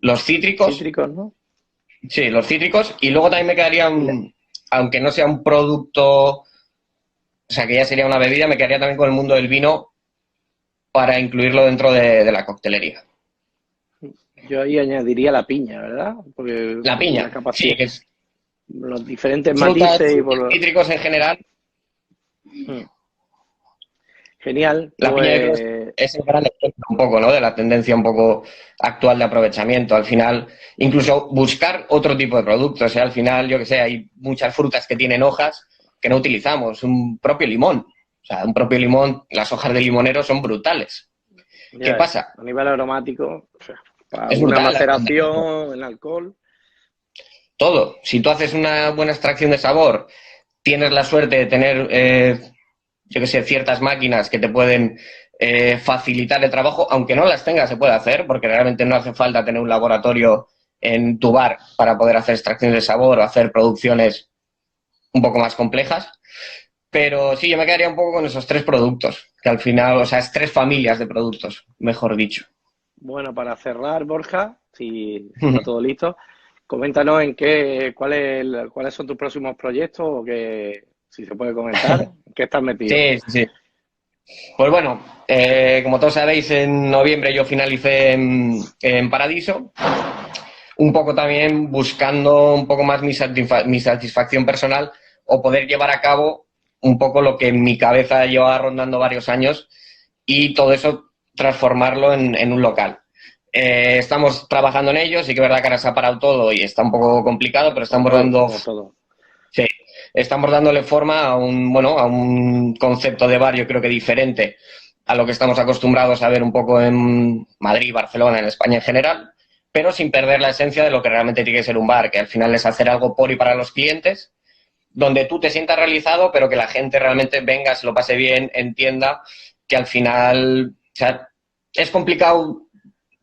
los cítricos. Cítricos, ¿no? Sí, los cítricos. Y luego también me quedaría, aunque no sea un producto, o sea, que ya sería una bebida, me quedaría también con el mundo del vino para incluirlo dentro de la coctelería. Yo ahí añadiría la piña, ¿verdad? Porque La piña, la capacidad, sí, que es los diferentes frutas, matices y por los... cítricos en general. Genial. La piña es el gran ejemplo un poco, ¿no? De la tendencia un poco actual de aprovechamiento. Al final, incluso buscar otro tipo de productos. O sea, al final, yo que sé, hay muchas frutas que tienen hojas que no utilizamos. Un propio limón. O sea, un propio limón, las hojas de limonero son brutales. ¿Qué pasa? A nivel aromático, o sea, para Es una brutal, maceración, el alcohol. Todo. Si tú haces una buena extracción de sabor, tienes la suerte de tener, yo que sé, ciertas máquinas que te pueden facilitar el trabajo, aunque no las tengas, se puede hacer, porque realmente no hace falta tener un laboratorio en tu bar para poder hacer extracciones de sabor o hacer producciones un poco más complejas. Pero sí, yo me quedaría un poco con esos 3 productos, que al final, o sea, es 3 familias de productos, mejor dicho. Bueno, para cerrar, Borja, si está todo listo, coméntanos cuáles son tus próximos proyectos o si se puede comentar, ¿en qué estás metido? Sí. Pues bueno, como todos sabéis, en noviembre yo finalicé en Paradiso, un poco también buscando un poco más mi satisfacción personal o poder llevar a cabo un poco lo que en mi cabeza llevaba rondando varios años y todo eso transformarlo en un local. Estamos trabajando en ello, sí que es verdad que ahora se ha parado todo y está un poco complicado, pero estamos dándole forma a un concepto de bar, yo creo que diferente a lo que estamos acostumbrados a ver un poco en Madrid, Barcelona, en España en general, pero sin perder la esencia de lo que realmente tiene que ser un bar, que al final es hacer algo por y para los clientes, donde tú te sientas realizado, pero que la gente realmente venga, se lo pase bien, entienda que al final, o sea, es complicado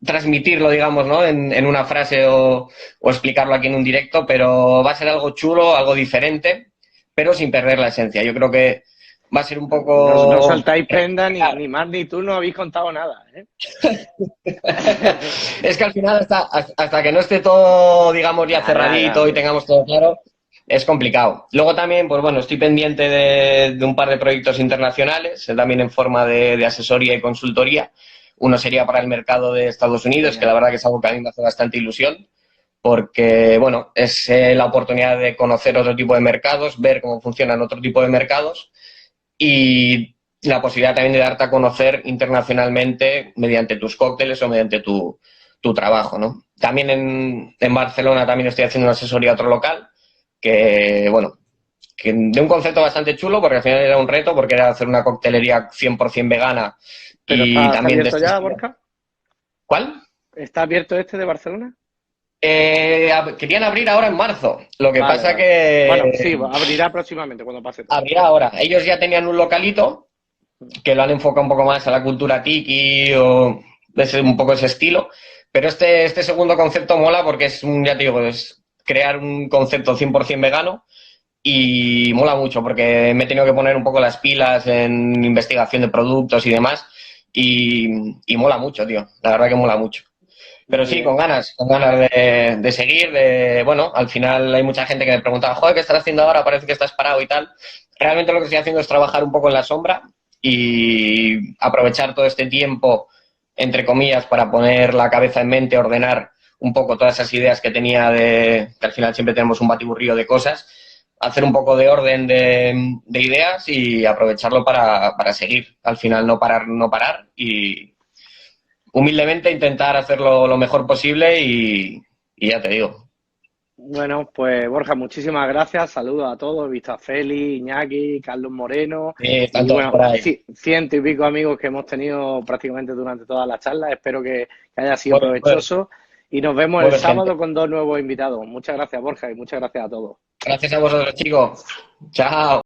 transmitirlo, digamos, ¿no? En una frase o explicarlo aquí en un directo, pero va a ser algo chulo, algo diferente, pero sin perder la esencia. Yo creo que va a ser un poco... No saltáis prenda, ni Mar ni tú no habéis contado nada, ¿eh? Es que al final, hasta que no esté todo, digamos, ya cerradito y tengamos todo claro, es complicado. Luego también, pues bueno, estoy pendiente de un par de proyectos internacionales, también en forma de asesoría y consultoría. Uno sería para el mercado de Estados Unidos, que la verdad que es algo que a mí me hace bastante ilusión, porque, bueno, es la oportunidad de conocer otro tipo de mercados, ver cómo funcionan otro tipo de mercados y la posibilidad también de darte a conocer internacionalmente mediante tus cócteles o mediante tu trabajo, ¿no? También en Barcelona también estoy haciendo una asesoría a otro local, que, bueno, que de un concepto bastante chulo, porque al final era un reto, porque era hacer una coctelería 100% vegana. ¿Pero y está también abierto ya, Borja? ¿Cuál? ¿Está abierto este de Barcelona? Querían abrir ahora en marzo. Lo que pasa vale. que... Bueno, sí, abrirá próximamente cuando pase todo. Abrirá ahora. Ellos ya tenían un localito que lo han enfocado un poco más a la cultura tiki o un poco ese estilo. Pero este segundo concepto mola porque ya te digo, es crear un concepto 100% vegano y mola mucho porque me he tenido que poner un poco las pilas en investigación de productos y demás y mola mucho, tío. La verdad que mola mucho. Pero sí, con ganas de seguir, bueno, al final hay mucha gente que me pregunta, joder, ¿qué estás haciendo ahora? Parece que estás parado y tal. Realmente lo que estoy haciendo es trabajar un poco en la sombra y aprovechar todo este tiempo, entre comillas, para poner la cabeza en mente, ordenar un poco todas esas ideas que tenía que al final siempre tenemos un batiburrillo de cosas, hacer un poco de orden de ideas y aprovecharlo para seguir. Al final no parar y humildemente intentar hacerlo lo mejor posible y ya te digo. Bueno, pues Borja, muchísimas gracias. Saludos a todos. He visto a Feli, Iñaki, Carlos Moreno. Están y todos bueno, por ahí. sí, 100 y pico amigos que hemos tenido prácticamente durante toda la charla. Espero que haya sido provechoso. Y nos vemos el sábado con 2 nuevos invitados. Muchas gracias, Borja, y muchas gracias a todos. Gracias a vosotros, chicos. Chao.